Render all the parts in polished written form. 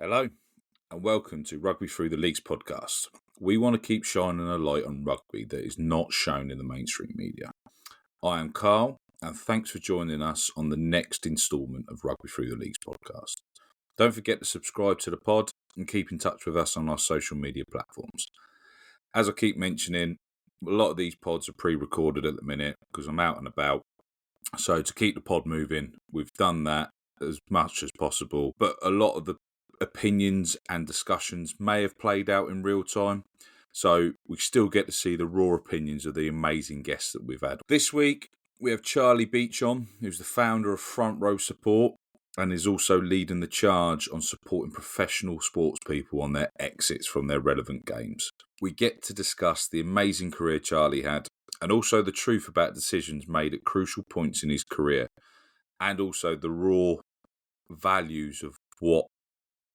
Hello and welcome to Rugby Through the Leagues podcast. We want to keep shining a light on rugby that is not shown in the mainstream media. I am Carl and thanks for joining us on the next instalment of Rugby Through the Leagues podcast. Don't forget to subscribe to the pod and keep in touch with us on our social media platforms. As I keep mentioning, a lot of these pods are pre-recorded at the minute because I'm out and about. So to keep the pod moving, we've done that as much as possible. But a lot of the opinions and discussions may have played out in real time. So we still get to see the raw opinions of the amazing guests that we've had. This week, we have Charlie Beech on, who's the founder of Front Row Support and is also leading the charge on supporting professional sports people on their exits from their relevant games. We get to discuss the amazing career Charlie had and also the truth about decisions made at crucial points in his career and also the raw values of what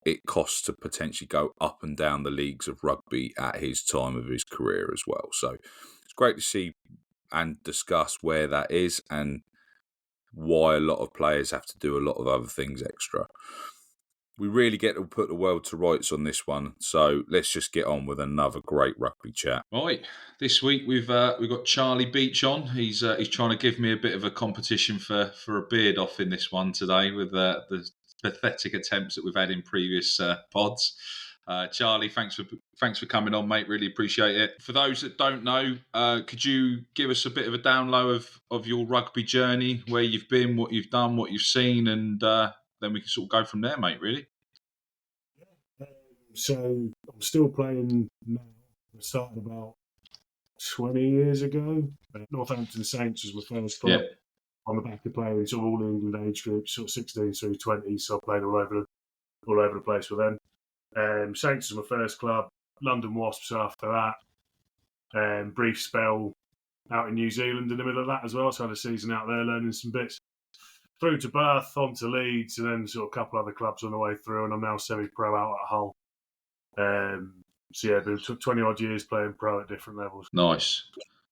it costs to potentially go up and down the leagues of rugby at his time of his career as well. So it's great to see and discuss where that is and why a lot of players have to do a lot of other things extra. We really get to put the world to rights on this one, so let's just get on with another great rugby chat. Right, this week we've got Charlie Beech on. He's trying to give me a bit of a competition for a beard off in this one today with the pathetic attempts that we've had in previous pods. Charlie, thanks for coming on, mate. Really appreciate it. For those that don't know, could you give us a bit of a download of your rugby journey, where you've been, what you've done, what you've seen, and then we can sort of go from there, mate, really. So I'm still playing now. I started about 20 years ago. Northampton Saints was my first club. Yep. I'm a back to player in sort of all England age groups, sort of 16 through 20, so I played all over the place with them. Saints was my first club. London Wasps after that. Brief spell out in New Zealand in the middle of that as well, so I had a season out there learning some bits. Through to Bath, on to Leeds, and then sort of a couple other clubs on the way through, and I'm now semi-pro out at Hull. So yeah, been 20 odd years playing pro at different levels. Nice.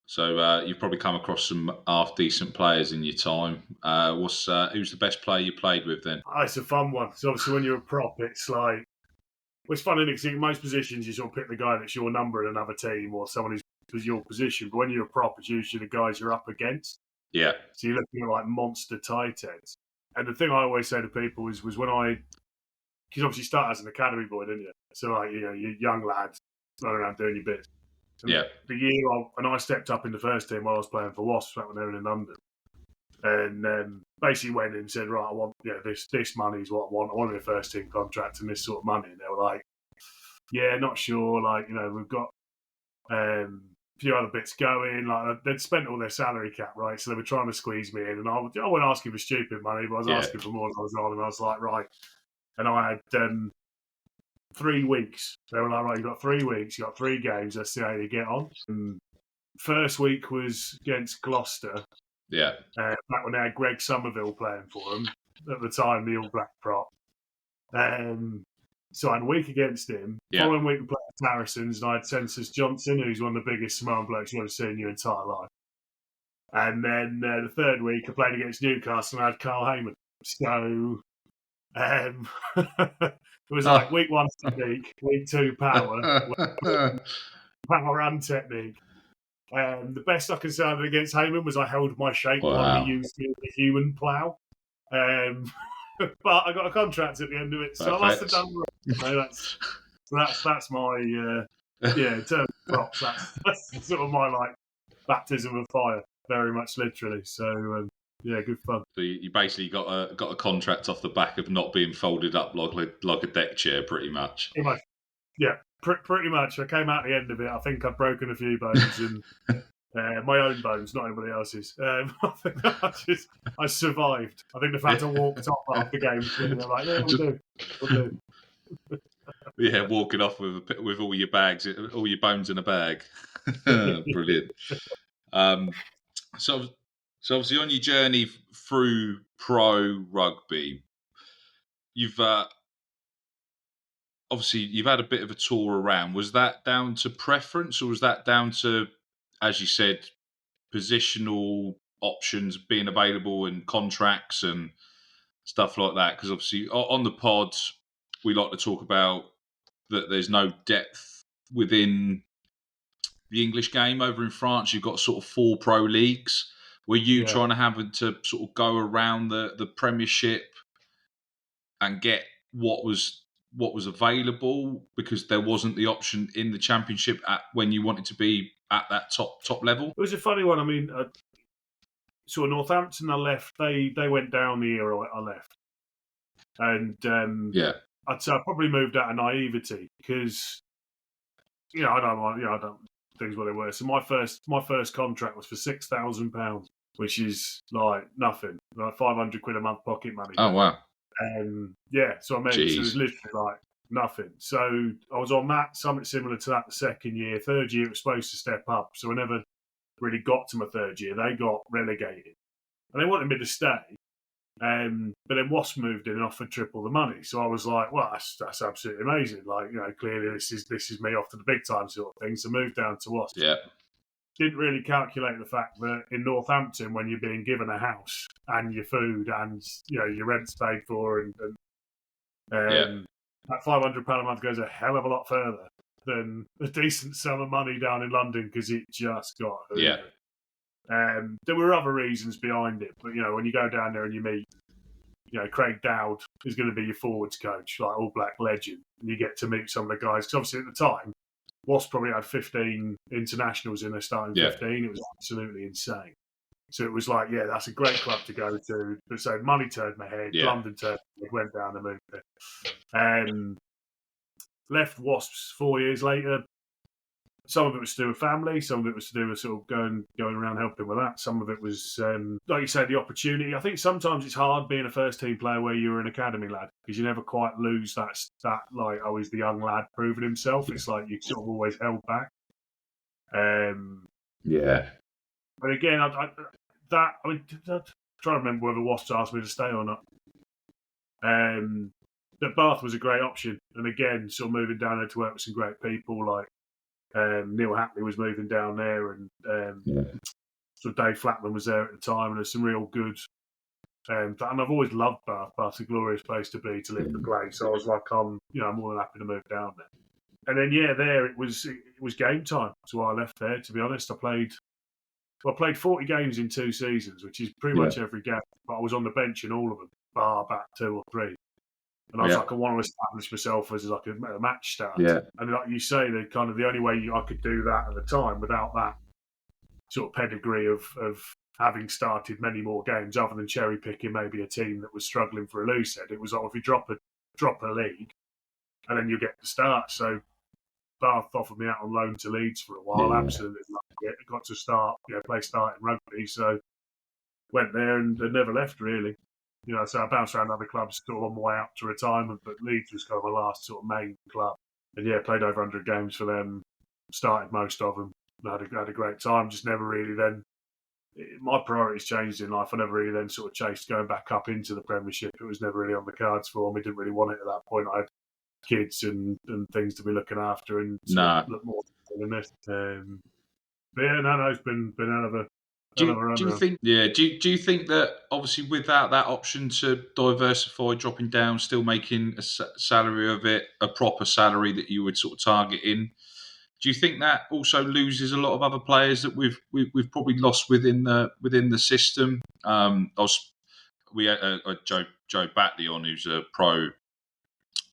So you've probably come across some half decent players in your time. Who's the best player you played with then? It's a fun one. So obviously when you're a prop, it's like, well, it's fun, isn't it? 'Cause in most positions you sort of pick the guy that's your number in another team or someone who's your position. But when you're a prop, it's usually the guys you're up against. Yeah. So you're looking at like monster tight ends. And the thing I always say to people was when because obviously you start as an academy boy, didn't you? So like, you know, you're young lads running around doing your bits. And yeah. The year when I stepped up in the first team while I was playing for Wasps back when they were in London, and basically went in and said, right, I want this money's what I want. I want a first team contract and this sort of money. And they were like, yeah, not sure. Like, you know, we've got a few other bits going. Like they'd spent all their salary cap, right? So they were trying to squeeze me in, and I wasn't asking for stupid money, but I was asking for more than I was on. And I was like, right. And I had 3 weeks. They were like, right, you've got 3 weeks, you've got 3 games, let's see how you get on. And first week was against Gloucester. Yeah. Back when they had Greg Somerville playing for them, at the time, the All Black prop. So I had a week against him. Yeah. Following week we played Saracens, and I had Census Johnson, who's one of the biggest smart blokes you've ever seen in your entire life. And then the third week I played against Newcastle, and I had Carl Heyman. So it was like week 1 technique, week 2 power, power and technique. The best I can say against Heyman was I held my shape while he used the human plough. But I got a contract at the end of it, so I must have done right. That's my in terms of props, that's sort of my like baptism of fire, very much literally. So yeah, good fun. So you basically got a contract off the back of not being folded up like a deck chair, pretty much. Yeah, pretty much. I came out the end of it. I think I've broken a few bones and my own bones, not anybody else's. I think I survived. I think the fact I walked off after the game, they're like, yeah, we'll do. Yeah, walking off with all your bags, all your bones in a bag. Brilliant. So obviously on your journey through pro rugby, you've obviously you've had a bit of a tour around. Was that down to preference, or was that down to, as you said, positional options being available and contracts and stuff like that? Because obviously on the pod, we like to talk about that there's no depth within the English game. Over in France, you've got sort of 4 pro leagues. Were you trying to have to sort of go around the Premiership and get what was available because there wasn't the option in the Championship when you wanted to be at that top level? It was a funny one. I mean, so Northampton, I left. They went down the year I left, and I'd say I probably moved out of naivety because I don't things what they were. So my first contract was for £6,000, which is like nothing, like £500 a month pocket money. Oh wow! So I mean, so it was literally like nothing. So I was on that, something similar to that the second year. Third year, it was supposed to step up. So I never really got to my third year. They got relegated. And they wanted me to stay. But then Wasp moved in and offered triple the money. So I was like, well, that's absolutely amazing. Like, clearly this is me off to the big time sort of thing. So moved down to Wasp. Yeah. Didn't really calculate the fact that in Northampton, when you're being given a house and your food and, your rent's paid for and that £500 a month goes a hell of a lot further than a decent sum of money down in London because it just got hoovered. Yeah. There were other reasons behind it, but when you go down there and you meet, Craig Dowd is going to be your forwards coach, like All Black legend, and you get to meet some of the guys. Because obviously at the time, Wasp probably had 15 internationals in their starting 15. It was absolutely insane. So it was like, that's a great club to go to. But so money turned my head, London turned my head, went down and moved there. Left Wasps 4 years later. Some of it was to do with family. Some of it was to do with sort of going around helping with that. Some of it was, like you say, the opportunity. I think sometimes it's hard being a first-team player where you're an academy lad because you never quite lose that like, oh, he's the young lad proving himself. It's like you sort of always held back. But again, I'm trying to remember whether Wasps asked me to stay or not. But Bath was a great option. And again, sort of moving down there to work with some great people like Neil Hatley was moving down there, and so Dave Flatman was there at the time, and there's some real good. And I've always loved Bath. Bath's a glorious place to be, to live, to play. So I was like, I'm more than happy to move down there. And then there it was game time. So I left there. To be honest, I played 40 games in 2 seasons, which is pretty much every game. But I was on the bench in all of them, bar back 2 or 3. And I was like, I want to establish myself as like a match starter. Yeah. And like you say, the only way I could do that at the time without that sort of pedigree of having started many more games, other than cherry picking maybe a team that was struggling for a loose head, it was like if you drop a league, and then you get to start. So Bath offered me out on loan to Leeds for a while. Absolutely loved it. Got to start, play starting rugby. So went there and never left really. So I bounced around other clubs sort of on my way out to retirement, but Leeds was kind of my last sort of main club. And played over 100 games for them, started most of them, had a great time, just never really then, my priorities changed in life. I never really then sort of chased going back up into the Premiership. It was never really on the cards for me, didn't really want it at that point. I had kids and things to be looking after and look more than this. But it's been out of a... Do you think? Yeah. Do you think that obviously without that option to diversify, dropping down, still making a salary of it, a proper salary that you would sort of target in? Do you think that also loses a lot of other players that we've probably lost within the system? We had Joe Batley on, who's a pro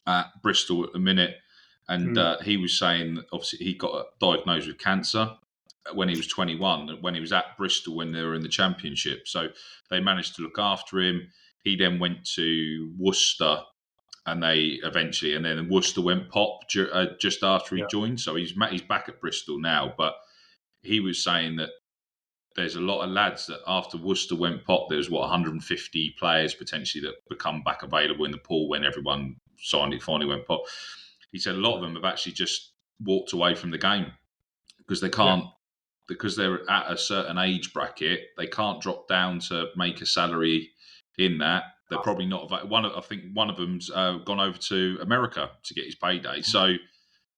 at Bristol at the minute, and he was saying that obviously he got diagnosed with cancer when he was 21, when he was at Bristol when they were in the Championship. So they managed to look after him. He then went to Worcester, and then Worcester went pop just after he joined. So he's back at Bristol now. But he was saying that there's a lot of lads that after Worcester went pop, there's 150 players potentially that become back available in the pool when everyone signed it finally went pop. He said a lot of them have actually just walked away from the game because they can't. Because they're at a certain age bracket, they can't drop down to make a salary in that. They're probably not. I think one of them's gone over to America to get his payday. So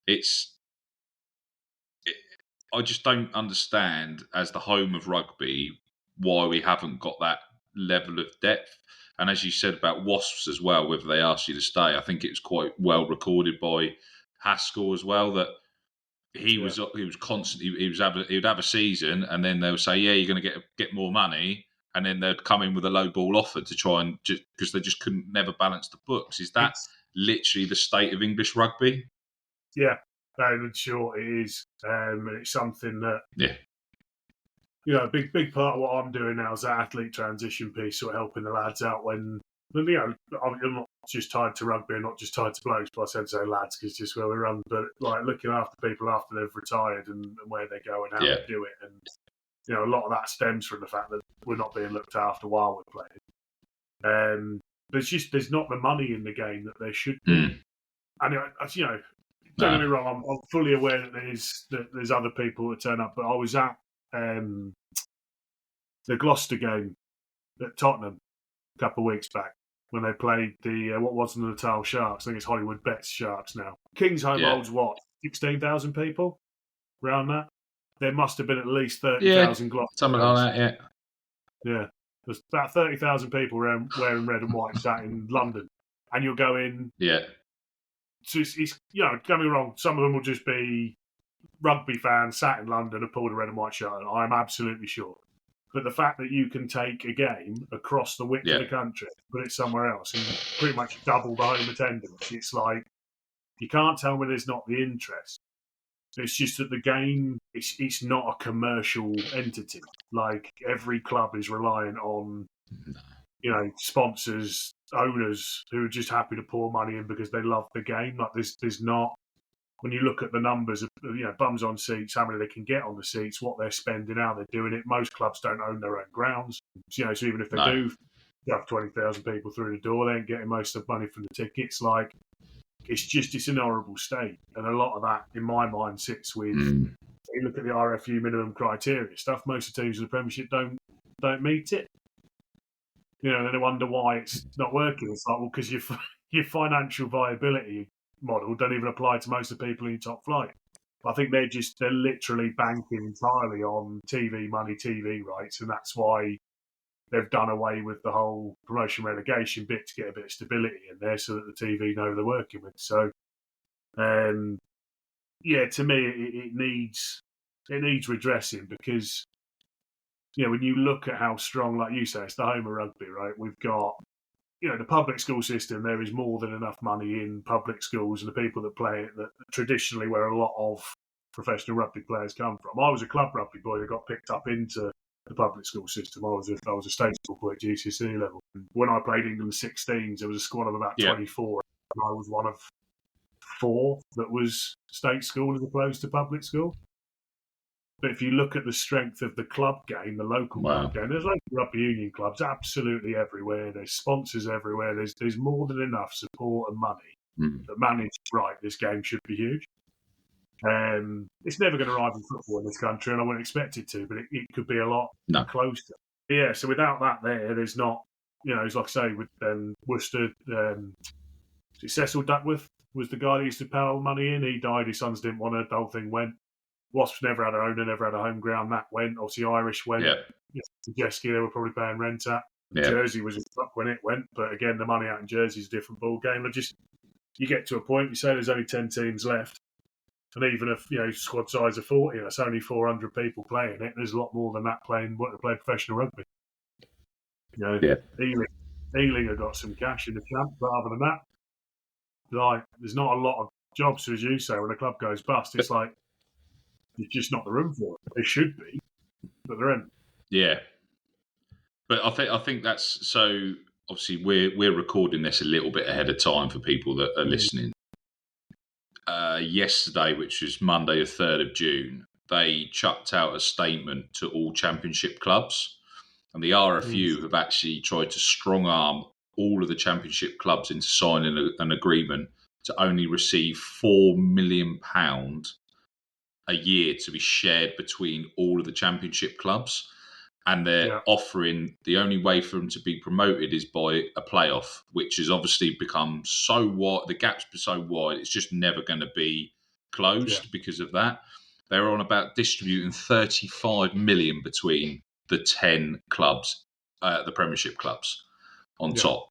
I just don't understand, as the home of rugby, why we haven't got that level of depth. And as you said about Wasps as well, whether they asked you to stay, I think it was quite well recorded by Haskell as well that he was constantly he would have a season, and then they would say, yeah, you're going to get more money, and then they'd come in with a low ball offer to try and because they just couldn't never balance the books. Is that literally the state of English rugby? Yeah, in short, it is. It's something that a big part of what I'm doing now is that athlete transition piece, sort of helping the lads out when I'm not just tied to rugby and not just tied to blokes, but I said so lads because it's just where we run. But like looking after people after they've retired and where they go and how they do it, and a lot of that stems from the fact that we're not being looked after while we're playing. There's not the money in the game that there should be, and don't get me wrong, I'm fully aware that there's other people that turn up, but I was at the Gloucester game at Tottenham a couple of weeks back when they played the what was the Natal Sharks. I think it's Hollywood Bets Sharks now. Kingsholm holds what, 16,000 people around that. There must have been at least 30,000 Gloucester. Something like that, yeah. There's about 30,000 people wearing red and white sat in London, and you'll go in. Yeah. So it's don't get me wrong. Some of them will just be rugby fans sat in London and pulled a red and white shirt. I'm absolutely sure. But the fact that you can take a game across the width of the country, put it somewhere else, and pretty much double the home attendance, it's like you can't tell me there's not the interest. It's just that the game, it's not a commercial entity. Like every club is reliant on, sponsors, owners who are just happy to pour money in because they love the game. Like there's not. When you look at the numbers of bums on seats, how many they can get on the seats, what they're spending, how they're doing it. Most clubs don't own their own grounds, so even if they do have 20,000 people through the door, they ain't getting most of the money from the tickets. Like it's an horrible state, and a lot of that, in my mind, sits with. You look at the RFU minimum criteria stuff. Most of the teams in the Premiership don't meet it. And they wonder why it's not working. It's like, well, because your financial viability model don't even apply to most of the people in your top flight. I think they're literally banking entirely on TV money, TV rights, and that's why they've done away with the whole promotion relegation bit to get a bit of stability in there so that the TV know they're working with. So, to me, it needs redressing because, when you look at how strong, like you say, it's the home of rugby, right? We've got the public school system, there is more than enough money in public schools and the people that play it, that traditionally where a lot of professional rugby players come from. I was a club rugby boy that got picked up into the public school system. I was a state school boy at GCSE level. When I played England 16s, there was a squad of about 24, and I was one of 4 that was state school as opposed to public school. But if you look at the strength of the club game, the local club game, there's local rugby union clubs absolutely everywhere. There's sponsors everywhere. There's more than enough support and money that manage right. This game should be huge. It's never going to rival football in this country, and I wouldn't expect it to. But it could be a lot closer. Yeah. So without that, there's not. It's like I say with Worcester. Cecil Duckworth was the guy that used to pile money in. He died. His sons didn't want it. The whole thing went. Wasps never had an owner, never had a home ground. That went. Obviously, Irish went. Jersey, they were probably paying rent at. Jersey was a fuck when it went. But again, the money out in Jersey is a different ball game. You get to a point, you say there's only 10 teams left. And even if, squad size of 40, that's only 400 people playing it. There's a lot more than that playing professional rugby. Ealing have got some cash in the camp, but other than that, there's not a lot of jobs. So as you say, when a club goes bust, it's like, it's just not the room for it. They should be, but they're in. Yeah, but I think that's so. Obviously, we're recording this a little bit ahead of time for people that are listening. Yesterday, which was Monday, the 3rd of June, they chucked out a statement to all championship clubs, and the RFU have actually tried to strong arm all of the championship clubs into signing an agreement to only receive £4 million a year to be shared between all of the championship clubs. And they're offering the only way for them to be promoted is by a playoff, which has obviously become so wide. The gap's so wide, it's just never going to be closed because of that. They're on about distributing 35 million between the 10 clubs, the Premiership clubs. on top.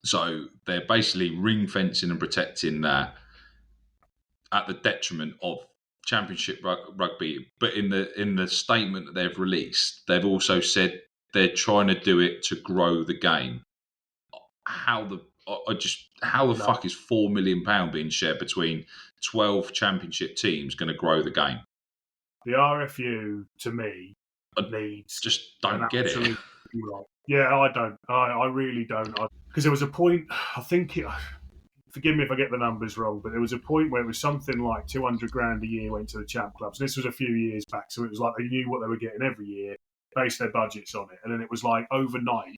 So they're basically ring fencing and protecting that at the detriment of Championship rugby. But in the statement that they've released, they've also said they're trying to do it to grow the game. How the fuck is £4 million being shared between 12 Championship teams going to grow the game? The RFU, to me, needs just don't get it. Right. Yeah, I don't. I really don't. Because there was a point, I think, forgive me if I get the numbers wrong, but there was a point where it was something like 200 grand a year went to the champ clubs. This was a few years back, so it was like they knew what they were getting every year, based their budgets on it, and then it was like overnight.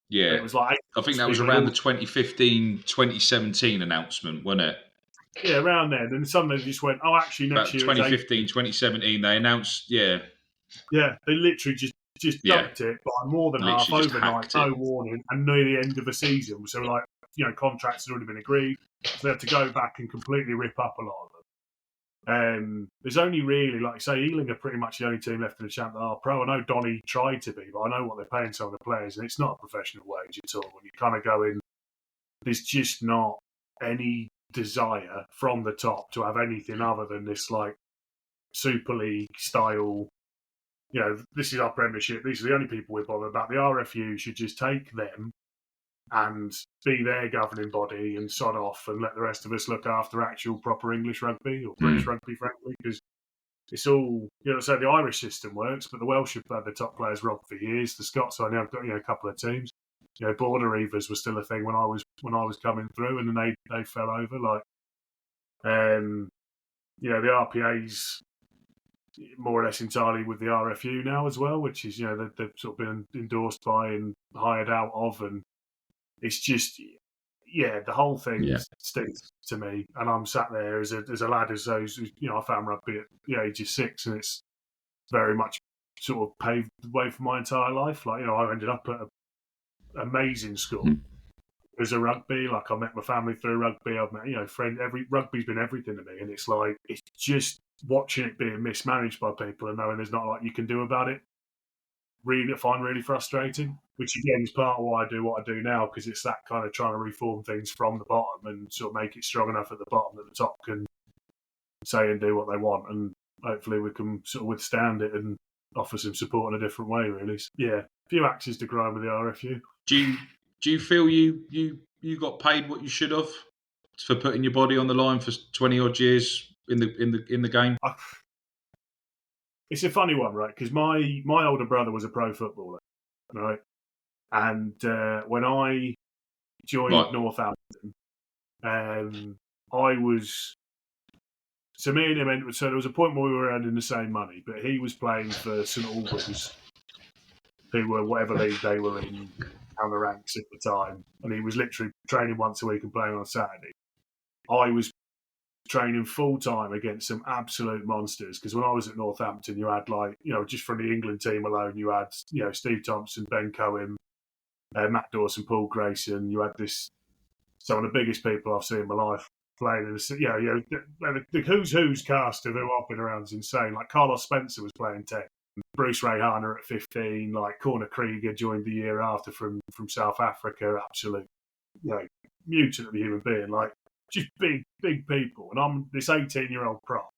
Yeah, it was like I think that was around the 2015, 2017 announcement, wasn't it? Yeah, around then. And suddenly they just went, oh, actually, next year 2015, 2017, they announced, Yeah, they literally just dumped it by more than half overnight, no warning, and near the end of the season. So, like, contracts had already been agreed. So they had to go back and completely rip up a lot of them. There's only really, like I say, Ealing are pretty much the only team left in the champ that are pro. I know Donny tried to be, but I know what they're paying some of the players, and it's not a professional wage at all. When you kind of go in, there's just not any desire from the top to have anything other than this, like, Super League style. This is our Premiership. These are the only people we're bothered about. The RFU should just take them and be their governing body and sod off and let the rest of us look after actual proper English rugby or British rugby, frankly, because it's all, so the Irish system works, but the Welsh have had the top players robbed for years. The Scots only have got, a couple of teams. Border reivers was still a thing when I was coming through, and then they fell over. Like, the RPA's more or less entirely with the RFU now as well, which is, they've sort of been endorsed by and hired out of, and it's just, the whole thing stinks to me. And I'm sat there as a lad as those, I found rugby at the age of 6, and it's very much sort of paved the way for my entire life. Like, I ended up at an amazing school as a rugby. Like, I met my family through rugby. I've met, friends. Rugby's been everything to me, and it's like, it's just watching it being mismanaged by people and knowing there's not a lot you can do about it. I find really frustrating, which again is part of why I do what I do now, because it's that kind of trying to reform things from the bottom and sort of make it strong enough at the bottom that the top can say and do what they want, and hopefully we can sort of withstand it and offer some support in a different way, really. Yeah, a few axes to grind with the RFU. Do you feel you got paid what you should have for putting your body on the line for 20 odd years in the game? It's a funny one, right? Because my older brother was a pro footballer, right? And when I joined Northampton, I was. So me and him, so there was a point where we were earning the same money, but he was playing for St Albans, who were whatever league they were in down the ranks at the time, and he was literally training once a week and playing on Saturday. I was training full time against some absolute monsters, because when I was at Northampton, you had, like, just from the England team alone, you had, Steve Thompson, Ben Cohen, Matt Dawson, Paul Grayson. You had some of the biggest people I've seen in my life playing in the who's cast of who I've been around is insane. Like, Carlos Spencer was playing 10, Bruce Ray Harner at 15, like Corner Krieger joined the year after from South Africa, absolute mutant of a human being, like, just big people. And I'm this 18-year-old prop.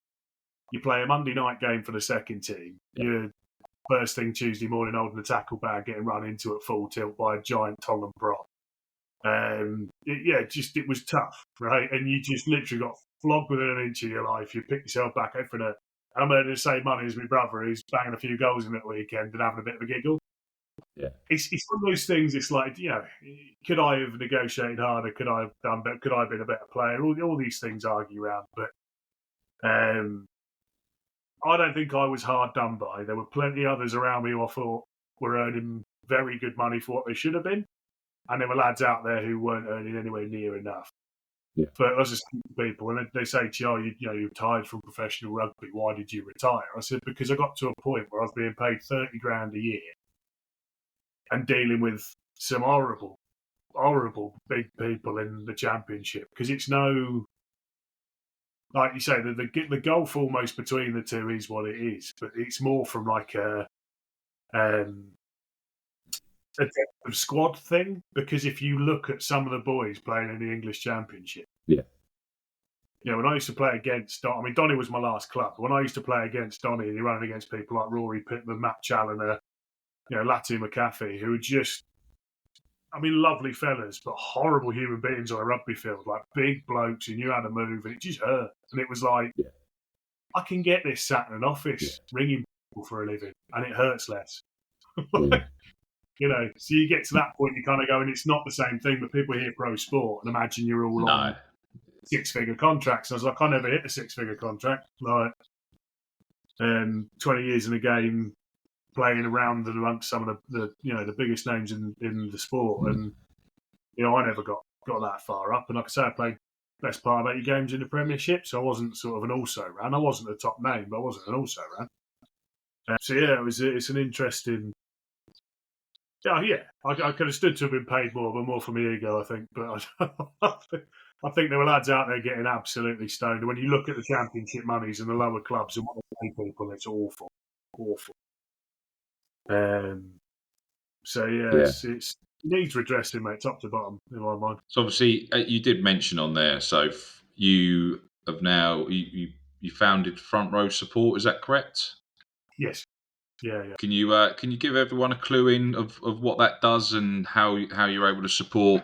You play a Monday night game for the second team. You're first thing Tuesday morning holding a tackle bag, getting run into at full tilt by a giant Tongan prop. It was tough, right? And you just literally got flogged within an inch of your life. You pick yourself back up for I'm earning the same money as my brother, who's banging a few goals in that weekend and having a bit of a giggle. Yeah, it's one of those things. It's like, could I have negotiated harder? Could I have done better? Could I have been a better player? All these things argue around, but I don't think I was hard done by. There were plenty others around me who I thought were earning very good money for what they should have been, and there were lads out there who weren't earning anywhere near enough. Yeah. But I was just people, and they say to you, you're retired from professional rugby. Why did you retire? I said, because I got to a point where I was being paid 30 grand a year and dealing with some horrible big people in the Championship. Because it's no, like you say, the gulf almost between the two is what it is. But it's more from like a a depth of squad thing, because if you look at some of the boys playing in the English Championship, Yeah. when I used to play against Donny was my last club. When I used to play against Donny, and you're running against people like Rory Pittman, Matt Challoner, Latu McAfee, who were just, lovely fellas, but horrible human beings on a rugby field, like big blokes who knew how to move, and it just hurt. And it was like, I can get this sat in an office ringing people for a living, and it hurts less. So you get to that point, you kind of go, and it's not the same thing, but people hear pro sport and imagine you're all on six-figure contracts. And I was like, I never hit a six-figure contract. Like, 20 years in the game, playing around and amongst some of the biggest names in the sport, and I never got that far up. And like I say, I played best part of 80 games in the Premiership, so I wasn't sort of an also-ran. I wasn't a top name, but I wasn't an also-ran. It's an interesting. I could have stood to have been paid more, but more for my ego, I think. But I think there were lads out there getting absolutely stoned. When you look at the Championship monies and the lower clubs and what they pay people, it's awful. It needs redressing, mate, top to bottom, in my mind. So obviously, you did mention on there, so you have now, you founded Front Row Support, is that correct? Yes. Yeah. Can you give everyone a clue in of what that does and how you're able to support?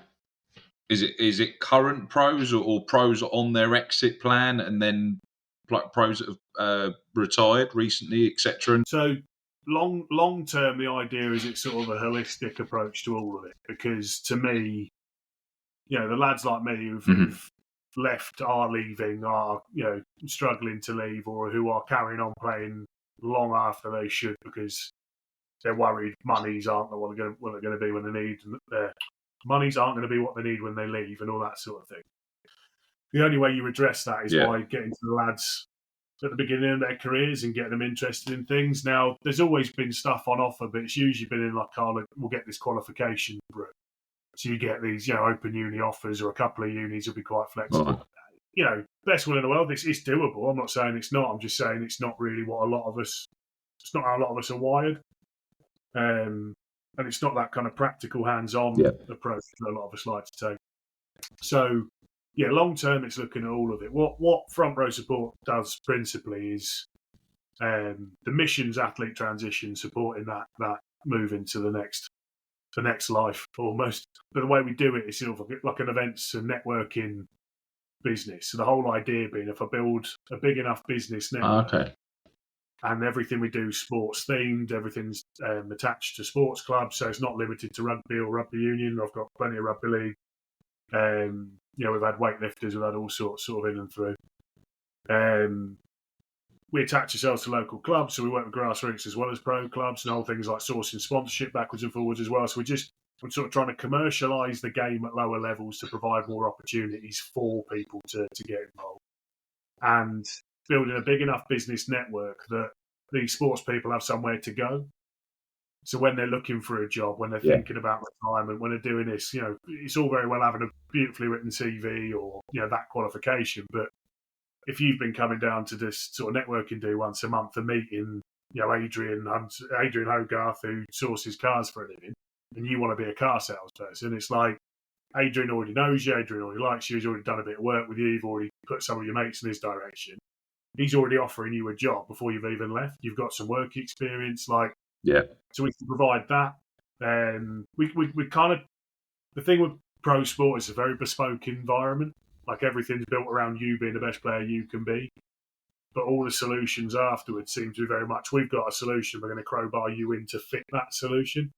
Is it current pros or pros on their exit plan, and then like pros that have retired recently, etc.? So long term, the idea is it's sort of a holistic approach to all of it, because to me, the lads like me who've left, are leaving, are struggling to leave, or who are carrying on playing long after they should because they're worried monies aren't what they're going to be when they need. Their monies aren't going to be what they need when they leave, and all that sort of thing. The only way you address that is by getting to the lads at the beginning of their careers and getting them interested in things. Now, there's always been stuff on offer, but it's usually been in like, we'll get this qualification route. So you get these, open uni offers, or a couple of unis will be quite flexible. Right. Best will in the world, it's doable. I'm not saying it's not. I'm just saying it's not really what it's not how a lot of us are wired. And it's not that kind of practical, hands-on approach that a lot of us like to take. So, long term, it's looking at all of it. What Front Row Support does principally is the missions athlete transition, supporting that move into the next life almost. But the way we do it is sort of like an events and networking business. So the whole idea being, if I build a big enough business network, and everything we do sports themed, everything's attached to sports clubs, so it's not limited to rugby or rugby union. I've got plenty of rugby league. We've had weightlifters, we've had all sorts sort of in and through. We attach ourselves to local clubs, so we work with grassroots as well as pro clubs, and all things like sourcing sponsorship backwards and forwards as well. So we're sort of trying to commercialise the game at lower levels to provide more opportunities for people to get involved. And building a big enough business network that these sports people have somewhere to go. So when they're looking for a job, when they're thinking about retirement, when they're doing this, it's all very well having a beautifully written CV or, that qualification. But if you've been coming down to this sort of networking do once a month and meeting, Adrian Hogarth, who sources cars for a living, and you want to be a car salesperson, it's like, Adrian already knows you, Adrian already likes you, he's already done a bit of work with you, you've already put some of your mates in his direction. He's already offering you a job before you've even left. You've got some work experience, so we can provide that. We kind of, the thing with pro sport is a very bespoke environment. Like, everything's built around you being the best player you can be. But all the solutions afterwards seem to be very much, we've got a solution, we're going to crowbar you in to fit that solution.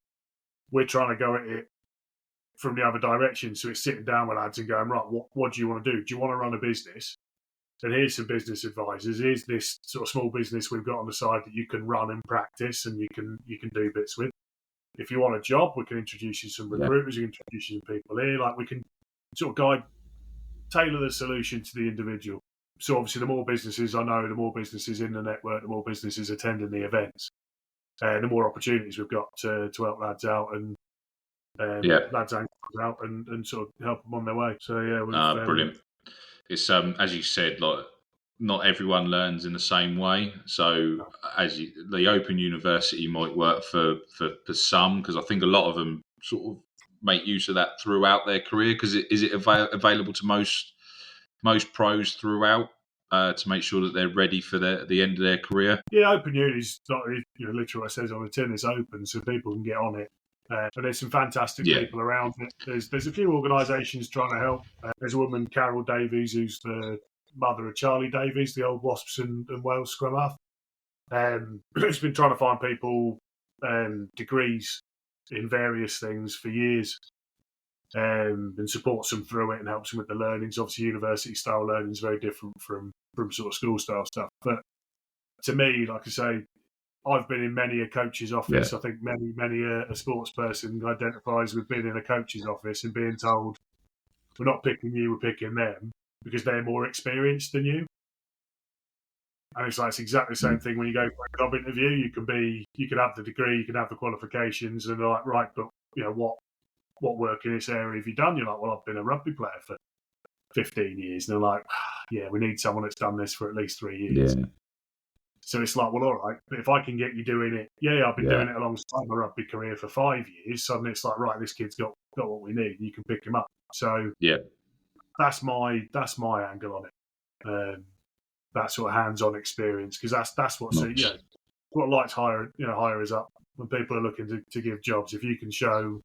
We're trying to go at it from the other direction. So it's sitting down with lads and going, right, what do you want to do? Do you want to run a business? And here's some business advisors. Here's this sort of small business we've got on the side that you can run and practice, and you can do bits with. If you want a job, we can introduce you some recruiters. We can introduce you some people here. Like, we can sort of tailor the solution to the individual. So obviously, the more businesses I know, the more businesses in the network, the more businesses attending the events, the more opportunities we've got to help lads out and lads out and sort of help them on their way. So brilliant. It's as you said, like, not everyone learns in the same way. So the Open University might work for some, because I think a lot of them sort of make use of that throughout their career. Because is it available to most pros throughout, to make sure that they're ready for the end of their career? Yeah, Open Uni's not, literally what it says on the tin. It's open, so people can get on it. And there's some fantastic people around it. There's a few organisations trying to help. There's a woman, Carol Davies, who's the mother of Charlie Davies, the old Wasps and Wales scrum half. Who's been trying to find people degrees in various things for years, and supports them through it and helps them with the learnings. Obviously, university style learning is very different from sort of school style stuff. But to me, like I say, I've been in many a coach's office. I think many a sports person identifies with being in a coach's office and being told, we're not picking you, we're picking them, because they're more experienced than you. And it's exactly the same thing when you go for a job interview. You can have the degree, you can have the qualifications, and they're like, right, but what work in this area have you done? You're like, well, I've been a rugby player for 15 years. And they're like, yeah, we need someone that's done this for at least 3 years. Yeah. So it's like, well, all right, but if I can get you doing it, I've been doing it alongside my rugby career for 5 years. Suddenly it's like, right, this kid's got what we need. You can pick him up. So that's my angle on it. That sort of hands-on experience, because that's what what lights hires up when people are looking to give jobs. If you can show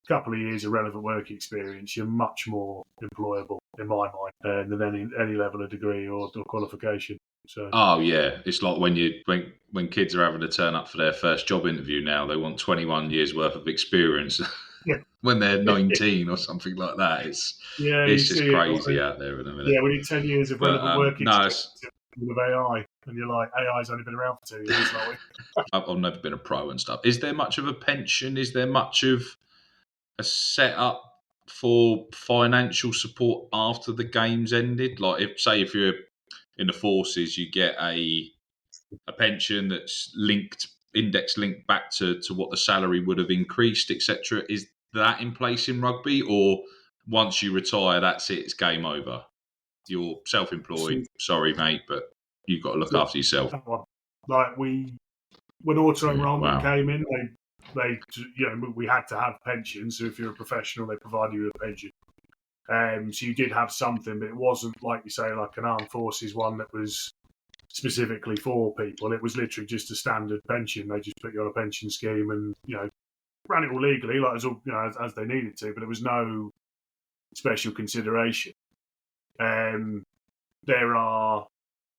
a couple of years of relevant work experience, you're much more employable in my mind than any level of degree or qualification. So. Oh yeah, it's like when kids are having to turn up for their first job interview now, they want 21 years worth of experience when they're 19 or something like that. It's just crazy out there in a minute. Yeah, we need 10 years of relevant work experience with AI, and you're like, AI's only been around for 2 years. I've never been a pro and stuff. Is there much of a pension? Is there much of a setup for financial support after the game's ended? Like, if you're in the forces, you get a pension that's index linked back to what the salary would have increased, etc. Is that in place in rugby, or once you retire, that's it, it's game over? You're self-employed. Sorry, mate, but you've got to look after yourself. Like when auto enrollment came in, they we had to have pensions. So if you're a professional, they provide you with a pension. So you did have something, but it wasn't, like you say, like an armed forces one that was specifically for people. It was literally just a standard pension. They just put you on a pension scheme and ran it all legally, like as they needed to. But there was no special consideration. There are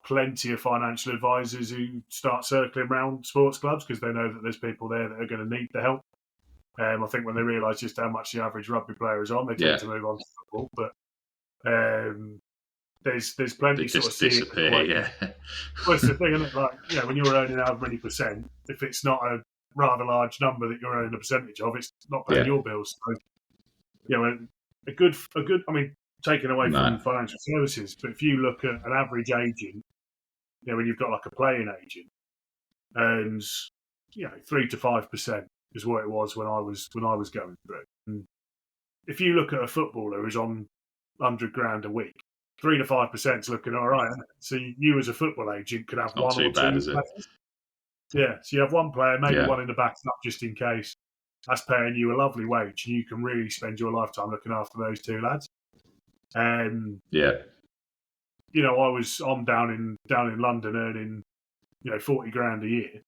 plenty of financial advisors who start circling around sports clubs because they know that there's people there that are going to need the help. I think when they realise just how much the average rugby player is on, they tend to move on to football. But there's plenty sort of disappear. Well, it's the thing, isn't it? Like, when you're earning however many percent, if it's not a rather large number that you're earning a percentage of, it's not paying your bills. So, a good. I mean, taken away from financial services, but if you look at an average agent, when you've got like a playing agent, and 3 to 5% is what it was when I was going through. And if you look at a footballer who's on $100,000 a week, 3 to 5% is looking all right. So you as a football agent could have one or two players. Yeah, so you have one player, maybe one in the backup just in case. That's paying you a lovely wage, and you can really spend your lifetime looking after those two lads. I'm down in London earning, $40,000 a year.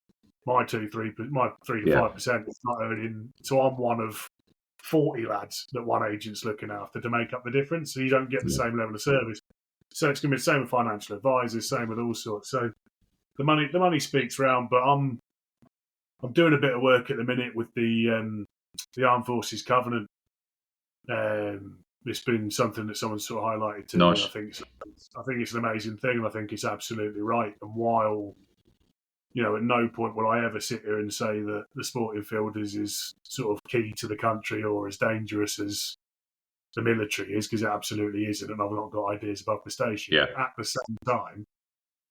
My 3 to 5% is not earning. So I'm one of 40 lads that one agent's looking after to make up the difference. So you don't get the same level of service. So it's going to be the same with financial advisors, same with all sorts. So the money speaks round. But I'm doing a bit of work at the minute with the Armed Forces Covenant. It's been something that someone sort of highlighted to me. I think it's an amazing thing, and I think it's absolutely right. And while at no point will I ever sit here and say that the sporting field is sort of key to the country or as dangerous as the military is, because it absolutely isn't, and I've not got ideas above the station. Yeah. At the same time,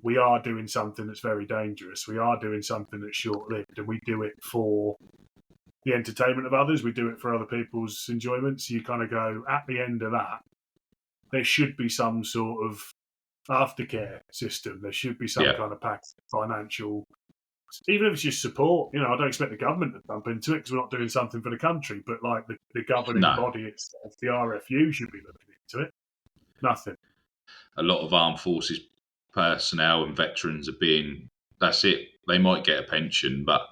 we are doing something that's very dangerous. We are doing something that's short-lived, and we do it for the entertainment of others. We do it for other people's enjoyment. So you kind of go, at the end of that, there should be some sort of aftercare system. There should be some kind of financial, even if it's just support. I don't expect the government to dump into it because we're not doing something for the country, but like the governing body itself, the RFU, should be looking into it. Nothing. A lot of armed forces personnel and veterans are being, that's it. They might get a pension, but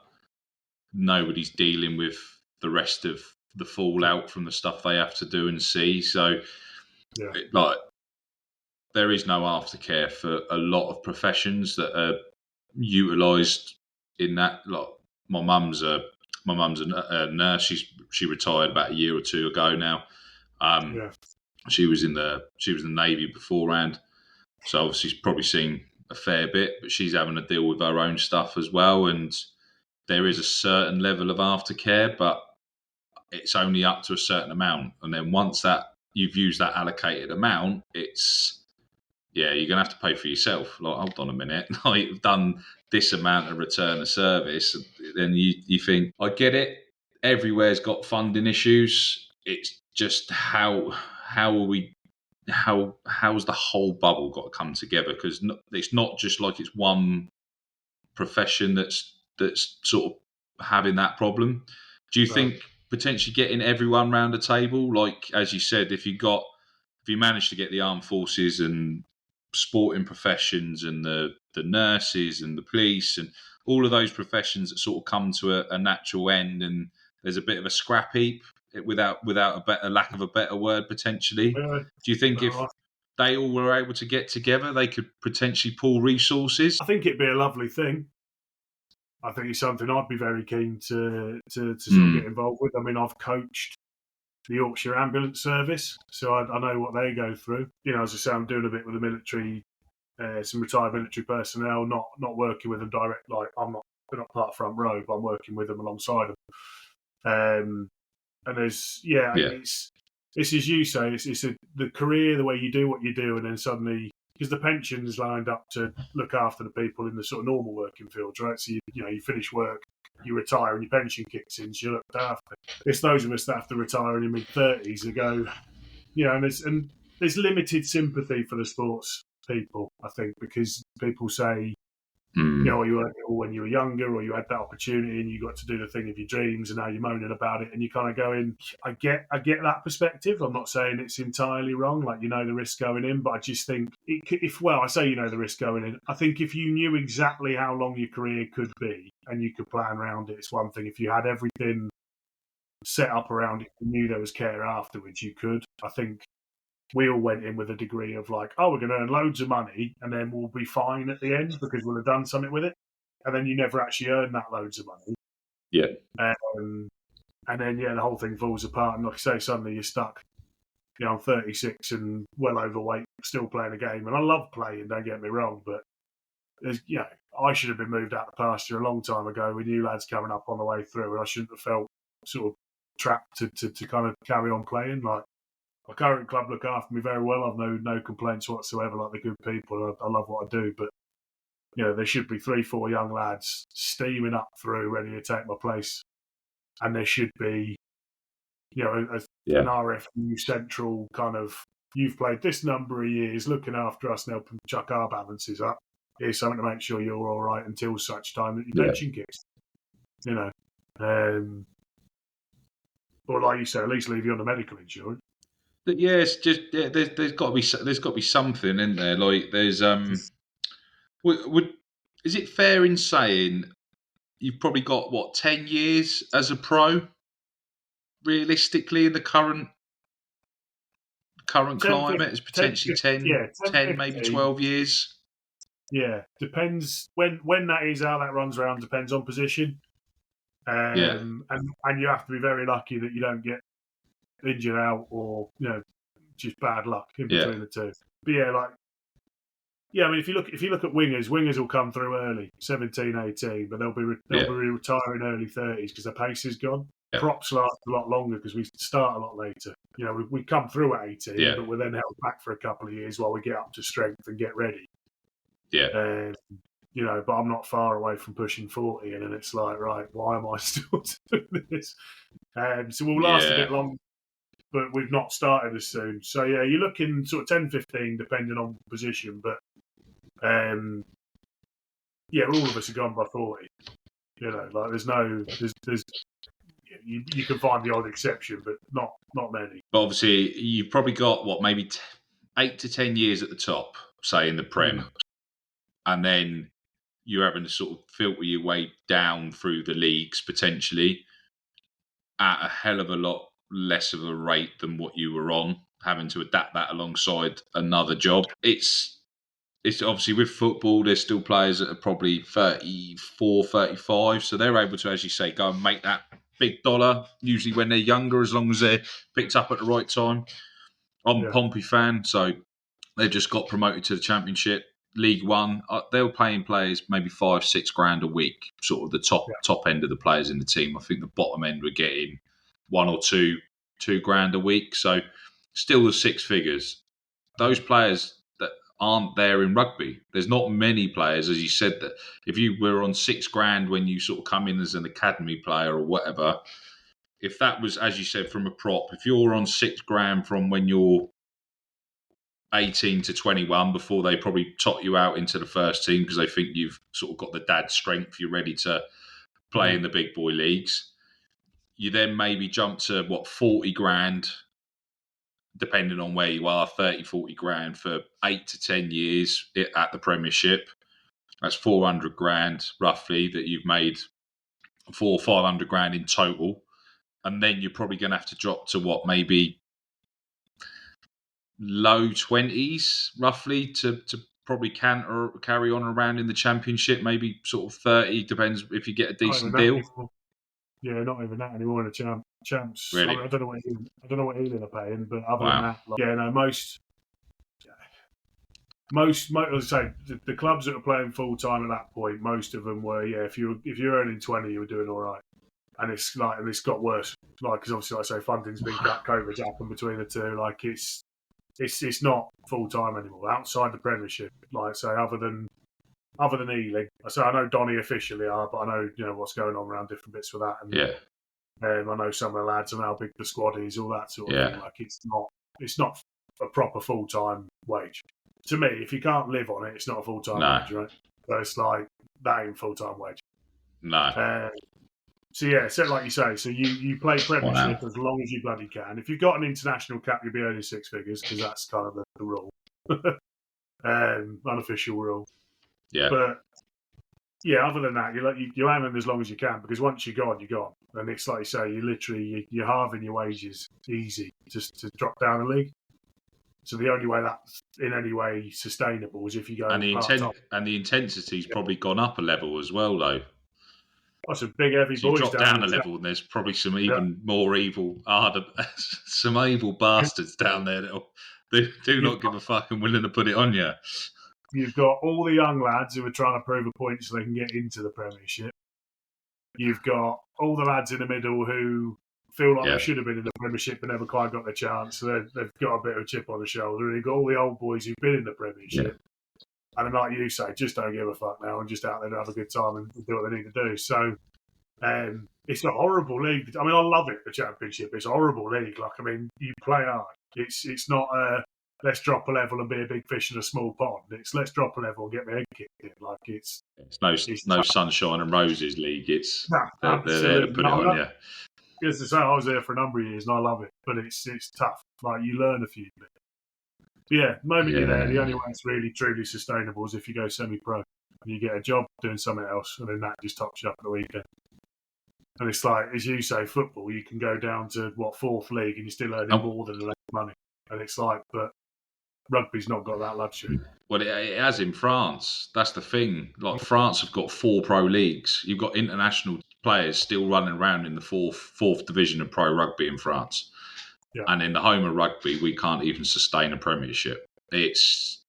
nobody's dealing with the rest of the fallout from the stuff they have to do and see. So, there is no aftercare for a lot of professions that are utilised in that. Like my mum's a nurse. She retired about a year or two ago now. She was in the Navy beforehand, so obviously she's probably seen a fair bit. But she's having to deal with her own stuff as well, and there is a certain level of aftercare, but it's only up to a certain amount. And then once that you've used that allocated amount, you're going to have to pay for yourself. Like, hold on a minute, like, you've done this amount of return of service. Then you think, I get it. Everywhere's got funding issues. It's just how's the whole bubble got to come together? Because it's not just like it's one profession that's sort of having that problem. Do you think potentially getting everyone round the table, like as you said, if you manage to get the armed forces and sporting professions and the nurses and the police and all of those professions that sort of come to a natural end, and there's a bit of a scrap heap without a lack of a better word potentially. Do you think if they all were able to get together, they could potentially pool resources? I think it'd be a lovely thing. I think it's something I'd be very keen to sort of get involved with. I mean, I've coached the Yorkshire Ambulance Service, so I know what they go through. As I say, I'm doing a bit with the military, some retired military personnel, not working with them direct. Like they're not part of front row, but I'm working with them alongside them. And there's it's as you say, it's the career, the way you do what you do, and then suddenly, because the pension is lined up to look after the people in the sort of normal working fields, right? So you finish work, you retire, and your pension kicks in, so you're looked after. It's those of us that have to retire in your mid-30s who go, and there's limited sympathy for the sports people, I think, because people say, you weren't ill when you were younger, or you had that opportunity and you got to do the thing of your dreams, and now you're moaning about it, and you kind of go in. I get that perspective. I'm not saying it's entirely wrong, like the risk going in, but I just think I say the risk going in. I think if you knew exactly how long your career could be and you could plan around it, it's one thing. If you had everything set up around it, you knew there was care afterwards, you could. I think we all went in with a degree of like, we're going to earn loads of money and then we'll be fine at the end because we'll have done something with it. And then you never actually earn that loads of money. Yeah. And then, the whole thing falls apart. And like I say, suddenly you're stuck. I'm 36 and well overweight, still playing a game. And I love playing, don't get me wrong. But, I should have been moved out of the pasture a long time ago with new lads coming up on the way through. And I shouldn't have felt sort of trapped to kind of carry on playing. Like, my current club look after me very well. I've no complaints whatsoever. Like, they're good people. I love what I do, but there should be 3-4 young lads steaming up through, ready to take my place, and there should be, an RFU central kind of. You've played this number of years, looking after us now. Chuck our balances up. Here's something to make sure you're all right until such time that your pension kicks. Or like you say, at least leave you on the medical insurance. Yes, just there's got to be something in there. Like there's is it fair in saying you've probably got 10 years as a pro, realistically, in the current 10, climate? It's potentially 10 maybe 12 years. Yeah, depends when that is. How that runs around depends on position. And you have to be very lucky that you don't get injured out or just bad luck in between the two. But I mean, if you look at wingers will come through early, 17, 18, but they'll be retiring early 30s because their pace is gone. Yeah. Props last a lot longer because we start a lot later. We come through at 18, but we're then held back for a couple of years while we get up to strength and get ready. Yeah. But I'm not far away from pushing 40, and then it's like, right, why am I still doing this? So we'll last a bit longer, but we've not started as soon. So, you're looking sort of 10, 15, depending on position. But Yeah, all of us are gone by 40. You know, like there's you can find the odd exception, but not many. But obviously, you've probably got, maybe 8 to 10 years at the top, say, in the Prem. And then you're having to sort of filter your way down through the leagues, potentially, at a hell of a lot less of a rate than what you were on, having to adapt that alongside another job. It's obviously, with football, there's still players that are probably 34, 35. So they're able to, as you say, go and make that big dollar, usually when they're younger, as long as they're picked up at the right time. I'm a Pompey fan, so they've just got promoted to the Championship. League One, they were paying players maybe 5-6 grand a week, sort of the top end of the players in the team. I think the bottom end were getting 1 or 2 grand a week. So still the 6 figures. Those players that aren't there in rugby, there's not many players, as you said, that if you were on 6 grand when you sort of come in as an academy player or whatever, if that was, as you said, from a prop, if you're on 6 grand from when you're 18 to 21, before they probably tot you out into the first team because they think you've sort of got the dad strength, you're ready to play in the big boy leagues. You then maybe jump to 40 grand, depending on where you are, 30, 40 grand for 8 to 10 years at the Premiership. That's 400 grand roughly that you've made, 400 or 500 grand in total. And then you're probably going to have to drop to maybe low 20s roughly to probably carry on around in the Championship, maybe sort of 30, depends if you get a decent deal. Yeah, not even that anymore in the champs. Really? I don't know what Ealing are paying, but other than that, most as I say, the clubs that are playing full time at that point, most of them were, if you're earning 20, you were doing all right. And it's got worse, because obviously, like I say, funding's been cut, COVID's happened between the two. Like it's not full time anymore outside the Premiership. Like say, other than Ealing, I know Donny officially are, but I know what's going on around different bits with that. And I know some of the lads and how big the squad is, all that sort of thing. Like it's not a proper full time wage. To me, if you can't live on it, it's not a full time wage, right? So it's like that ain't full time wage. No. So like you say, so you play Premiership as long as you bloody can. If you've got an international cap, you'll be earning 6 figures because that's kind of the rule, unofficial rule. Yeah. But other than that, you're aiming as long as you can because once you're gone, you're gone. And it's like you say, you're halving your wages easy just to drop down the league. So the only way that's in any way sustainable is if you go and the intensity's probably gone up a level as well, though. Some big heavy boys. You drop down a level, and there's probably some even more evil, some evil bastards down there that do not give a fuck and willing to put it on you. You've got all the young lads who are trying to prove a point so they can get into the Premiership. You've got all the lads in the middle who feel like they should have been in the Premiership but never quite got the chance. So they've got a bit of a chip on the shoulder. And you've got all the old boys who've been in the Premiership. And like you say, just don't give a fuck now and just out there to have a good time and do what they need to do. So it's a horrible league. I mean, I love it, the Championship. It's a horrible league. Like, I mean, you play hard. It's not let's drop a level and be a big fish in a small pond. It's let's drop a level and get my head kicked in. Like it's no sunshine and roses league. It's they're there to put it on you. As I say, I was there for a number of years and I love it, but it's tough. Like you learn a few bits. The moment you're there, the only way it's really truly sustainable is if you go semi-pro and you get a job doing something else, and then that just tops you up at the weekend. And it's like, as you say, football, you can go down to 4th league and you're still earning more than the money. And it's like, but rugby's not got that luxury. Well, it has in France. That's the thing. Like France have got 4 pro leagues. You've got international players still running around in the fourth division of pro rugby in France. Yeah. And in the home of rugby, we can't even sustain a Premiership. It's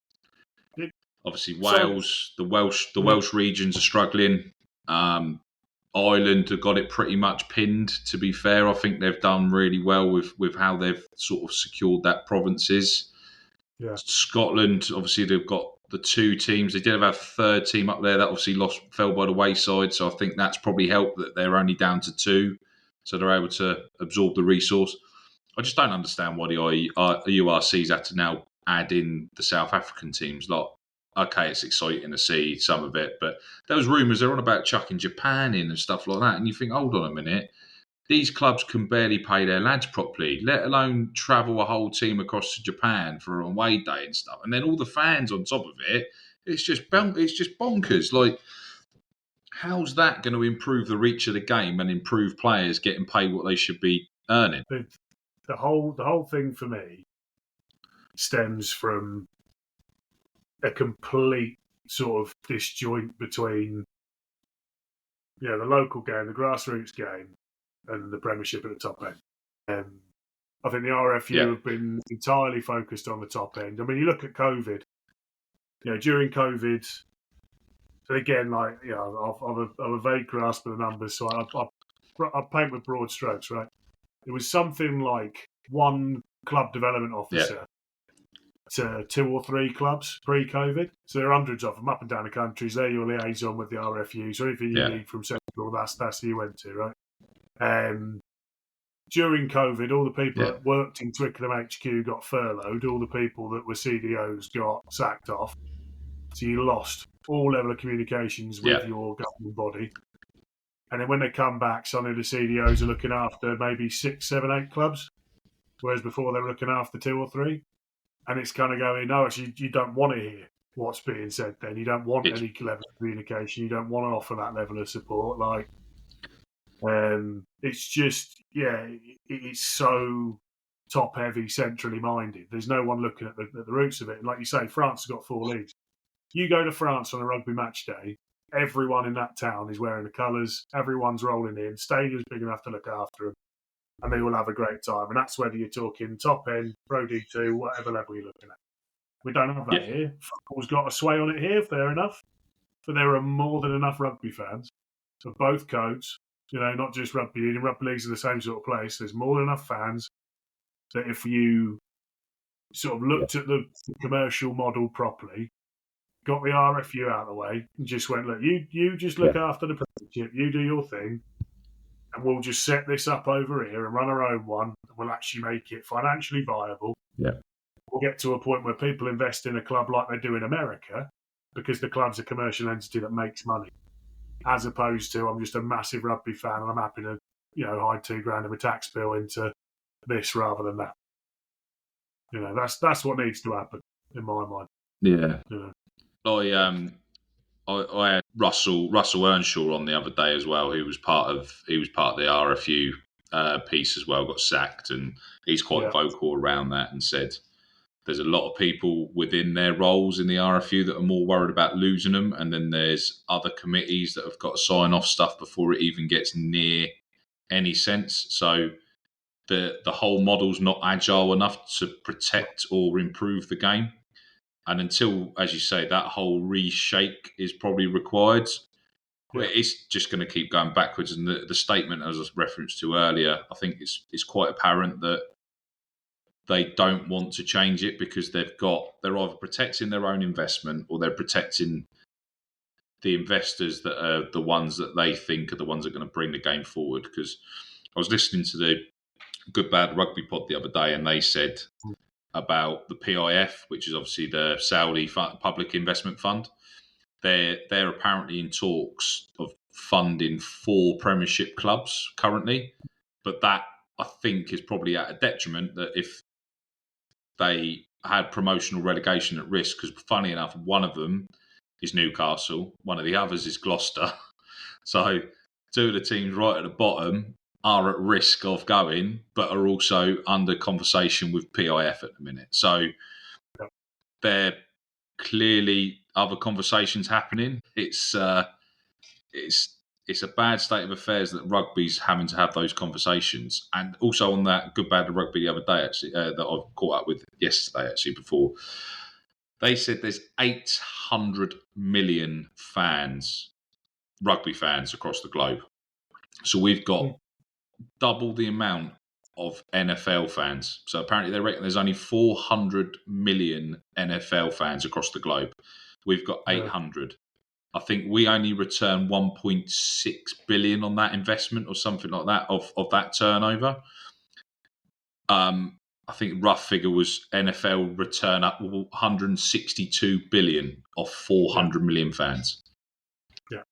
obviously Wales, the Welsh regions are struggling. Ireland have got it pretty much pinned, to be fair. I think they've done really well with how they've sort of secured that provinces. Yeah. Scotland, obviously, they've got the 2 teams. They did have a 3rd team up there that obviously fell by the wayside. So I think that's probably helped that they're only down to 2. So they're able to absorb the resource. I just don't understand why the URC's had to now add in the South African teams. Like, okay, it's exciting to see some of it, but there was rumours they're on about chucking Japan in and stuff like that, and you think, hold on a minute, these clubs can barely pay their lads properly, let alone travel a whole team across to Japan for an away day and stuff, and then all the fans on top of it. It's just bonkers. Like, how's that going to improve the reach of the game and improve players getting paid what they should be earning? The whole thing for me stems from a complete sort of disjoint between the local game, the grassroots game, and the Premiership at the top end. I think the RFU have been entirely focused on the top end. I mean, you look at COVID. During COVID, so again, like I've a vague grasp of the numbers, so I paint with broad strokes, right? It was something like one club development officer to 2 or 3 clubs pre-COVID. So there are hundreds of them up and down the countries. They're your liaison with the RFU. So anything you need from Central, that's who you went to, right? During COVID, all the people that worked in Twickenham HQ got furloughed. All the people that were CDOs got sacked off. So you lost all level of communications with your governing body. And then when they come back, some of the CDOs are looking after maybe 6, 7, 8 clubs, whereas before they were looking after 2 or 3. And it's kind of going, no, actually, you don't want to hear what's being said then. You don't want any level of communication. You don't want to offer that level of support. Like, it's just, it's so top-heavy, centrally minded. There's no one looking at the roots of it. And like you say, France has got 4 leagues. You go to France on a rugby match day, everyone in that town is wearing the colours, everyone's rolling in, stadium's big enough to look after them, and they will have a great time. And that's whether you're talking top end, Pro D2, whatever level you're looking at. We don't have that here. Football's got a sway on it here, fair enough. But there are more than enough rugby fans of both codes, not just rugby union. Rugby leagues are the same sort of place. There's more than enough fans that if you sort of looked at the commercial model properly, got the RFU out of the way, and just went, look, you just look after the Premiership, you do your thing, and we'll just set this up over here and run our own one, and we'll actually make it financially viable. Yeah. We'll get to a point where people invest in a club like they do in America, because the club's a commercial entity that makes money, as opposed to I'm just a massive rugby fan and I'm happy to, hide $2,000 of a tax bill into this rather than that. That's what needs to happen in my mind. Yeah. I had Russell Earnshaw on the other day as well, who was part of the RFU piece as well, got sacked, and he's quite vocal around that and said there's a lot of people within their roles in the RFU that are more worried about losing them, and then there's other committees that have got to sign off stuff before it even gets near any sense. So the whole model's not agile enough to protect or improve the game. And until, as you say, that whole reshake is probably required, it's just going to keep going backwards. And the statement, as I referenced to earlier, I think it's quite apparent that they don't want to change it because they're either protecting their own investment or they're protecting the investors that are the ones that they think are the ones that are going to bring the game forward. Because I was listening to the Good Bad Rugby pod the other day, and they said about the PIF, which is obviously the Saudi Public Investment Fund. They're apparently in talks of funding 4 Premiership clubs currently, but that I think is probably at a detriment that if they had promotional relegation at risk, because funny enough, one of them is Newcastle, one of the others is Gloucester. So 2 of the teams right at the bottom are at risk of going, but are also under conversation with PIF at the minute. So there clearly other conversations happening. It's a bad state of affairs that rugby's having to have those conversations. And also on that Good Bad Rugby the other day, actually, that I've caught up with yesterday, actually, before, they said there's 800 million fans, rugby fans across the globe. So we've got double the amount of NFL fans. So apparently they reckon there's only 400 million NFL fans across the globe. We've got 800. I think we only return 1.6 billion on that investment or something like that of that turnover. I I think rough figure was NFL return up 162 billion off 400 million fans. Yeah.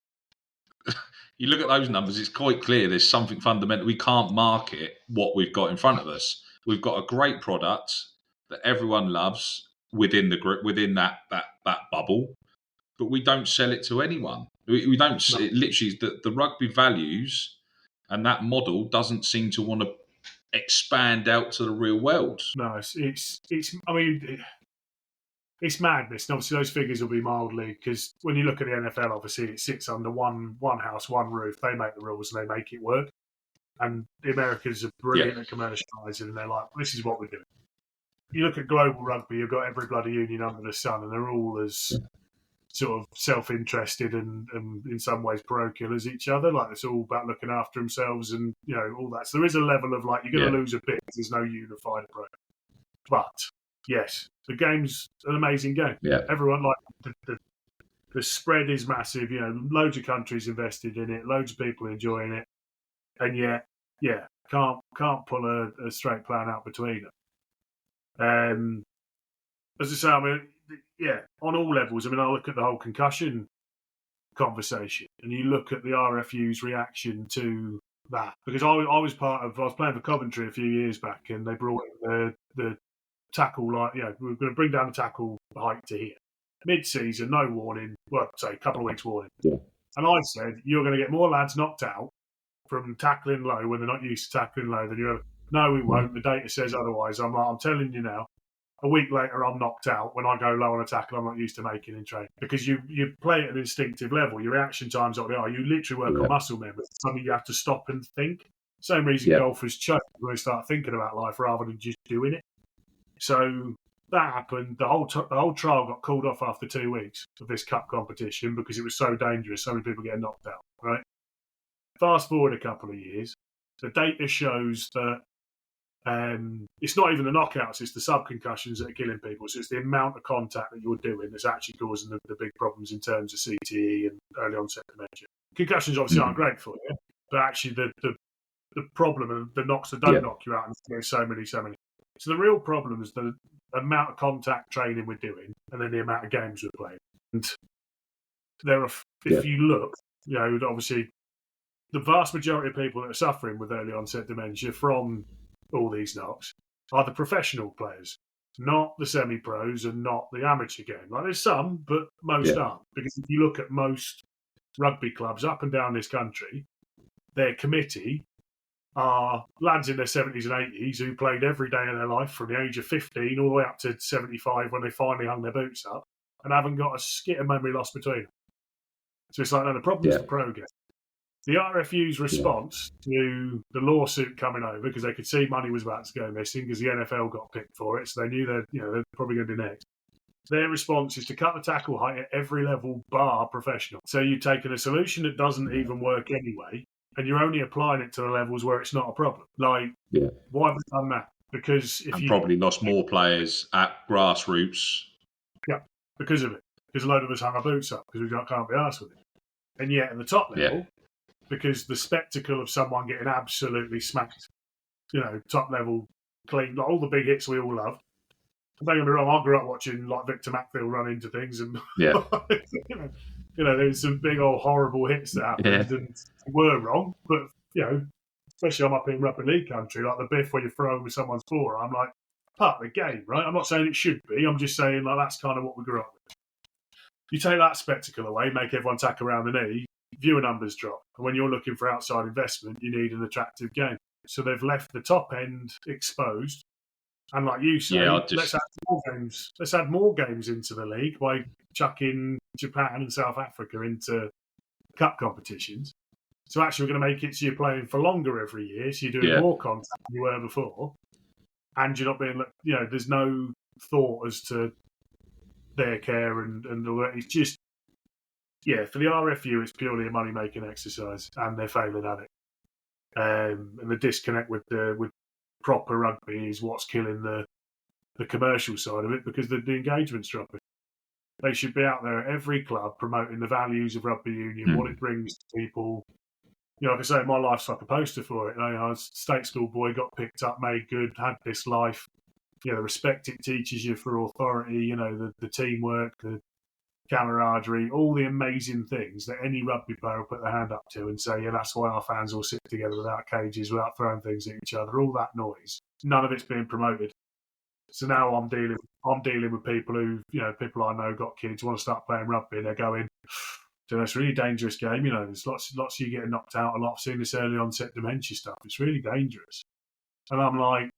You look at those numbers, it's quite clear there's something fundamental. We can't market what we've got in front of us. We've got a great product that everyone loves within the group, within that bubble, but we don't sell it to anyone. We don't. No. It literally, the rugby values and that model doesn't seem to want to expand out to the real world. No, it's. I mean, it's madness. And obviously, those figures will be mildly, because when you look at the NFL, obviously it sits under one house, one roof. They make the rules and they make it work. And the Americans are brilliant at commercialising, and they're like, "This is what we're doing." You look at global rugby, you've got every bloody union under the sun, and they're all as sort of self-interested and in some ways parochial as each other. Like, it's all about looking after themselves and, you know, all that. So there is a level of, like, you're going to lose a bit because there's no unified approach. But yes, the game's an amazing game. Yeah. Everyone, like, the spread is massive. You know, loads of countries invested in it, loads of people enjoying it, and yet, can't pull a straight plan out between them. As I say, I mean, on all levels. I mean, I look at the whole concussion conversation, and you look at the RFU's reaction to that, because I was playing for Coventry a few years back, and they brought in the tackle, like, you know, we're going to bring down the tackle height to here. Mid-season, no warning. Well, say a couple of weeks warning. Yeah. And I said, you're going to get more lads knocked out from tackling low when they're not used to tackling low than you ever. No, we won't. The data says otherwise. I'm telling you now. A week later, I'm knocked out when I go low on a tackle I'm not used to making in training, because you play at an instinctive level. Your reaction times are what they are. You literally work on muscle memory. It's something you have to stop and think. Same reason golfers choke when they start thinking about life rather than just doing it. So that happened. The whole trial got called off after 2 weeks of this cup competition because it was so dangerous. So many people getting knocked out. Right. Fast forward a couple of years, the data shows that it's not even the knockouts, it's the subconcussions that are killing people. So it's the amount of contact that you're doing that's actually causing the big problems in terms of CTE and early onset dementia. Concussions obviously aren't great for you, but actually the problem of the knocks that don't knock you out, and there's so many. So the real problem is the amount of contact training we're doing and then the amount of games we're playing. And there are, if you look, you know, obviously the vast majority of people that are suffering with early onset dementia from all these knocks are the professional players, not the semi-pros and not the amateur game. Like, there's some, but most aren't. Because if you look at most rugby clubs up and down this country, their committee are lads in their 70s and 80s who played every day of their life from the age of 15 all the way up to 75 when they finally hung their boots up and haven't got a skit of memory loss between them. So it's like, no, the problem's the pro game. The RFU's response to the lawsuit coming over, because they could see money was about to go missing because the NFL got picked for it, so they knew they're probably going to be next. Their response is to cut the tackle height at every level bar professional. So you've taken a solution that doesn't even work anyway, and you're only applying it to the levels where it's not a problem. Like, why have we done that? Because if you probably lost more players at grassroots. Yeah, because of it. Because a load of us hung our boots up because we can't be arsed with it. And yet at the top level, because the spectacle of someone getting absolutely smacked, you know, top level, clean, like all the big hits we all love. Don't get me wrong, I grew up watching like Victor Matfield run into things, and you know, there's some big old horrible hits that happened and were wrong, but you know, especially I'm up in rugby league country, like the biff where you're throwing with someone's forearm, like part of the game, right? I'm not saying it should be. I'm just saying like that's kind of what we grew up with. You take that spectacle away, make everyone tack around the knee, viewer numbers drop. And when you're looking for outside investment, you need an attractive game. So they've left the top end exposed. And like you say, let's add more games. Let's add more games into the league by chucking Japan and South Africa into cup competitions. So actually we're going to make it so you're playing for longer every year. So you're doing more contact than you were before. And you're not being, you know, there's no thought as to their care and all that. It's just, for the RFU, it's purely a money-making exercise, and they're failing at it. And the disconnect with proper rugby is what's killing the commercial side of it, because the engagement's dropping. They should be out there at every club promoting the values of rugby union, what it brings to people. You know, like I say, my life's like a poster for it. You know, I was a state school boy, got picked up, made good, had this life, the respect it teaches you for authority, the teamwork, the camaraderie, all the amazing things that any rugby player will put their hand up to and say, yeah, that's why our fans all sit together without cages, without throwing things at each other, all that noise. None of it's being promoted. So now I'm dealing with people who, people I know got kids, want to start playing rugby, and they're going, it's a really dangerous game. There's lots of you getting knocked out a lot. I've seen this early onset dementia stuff. It's really dangerous. And I'm like,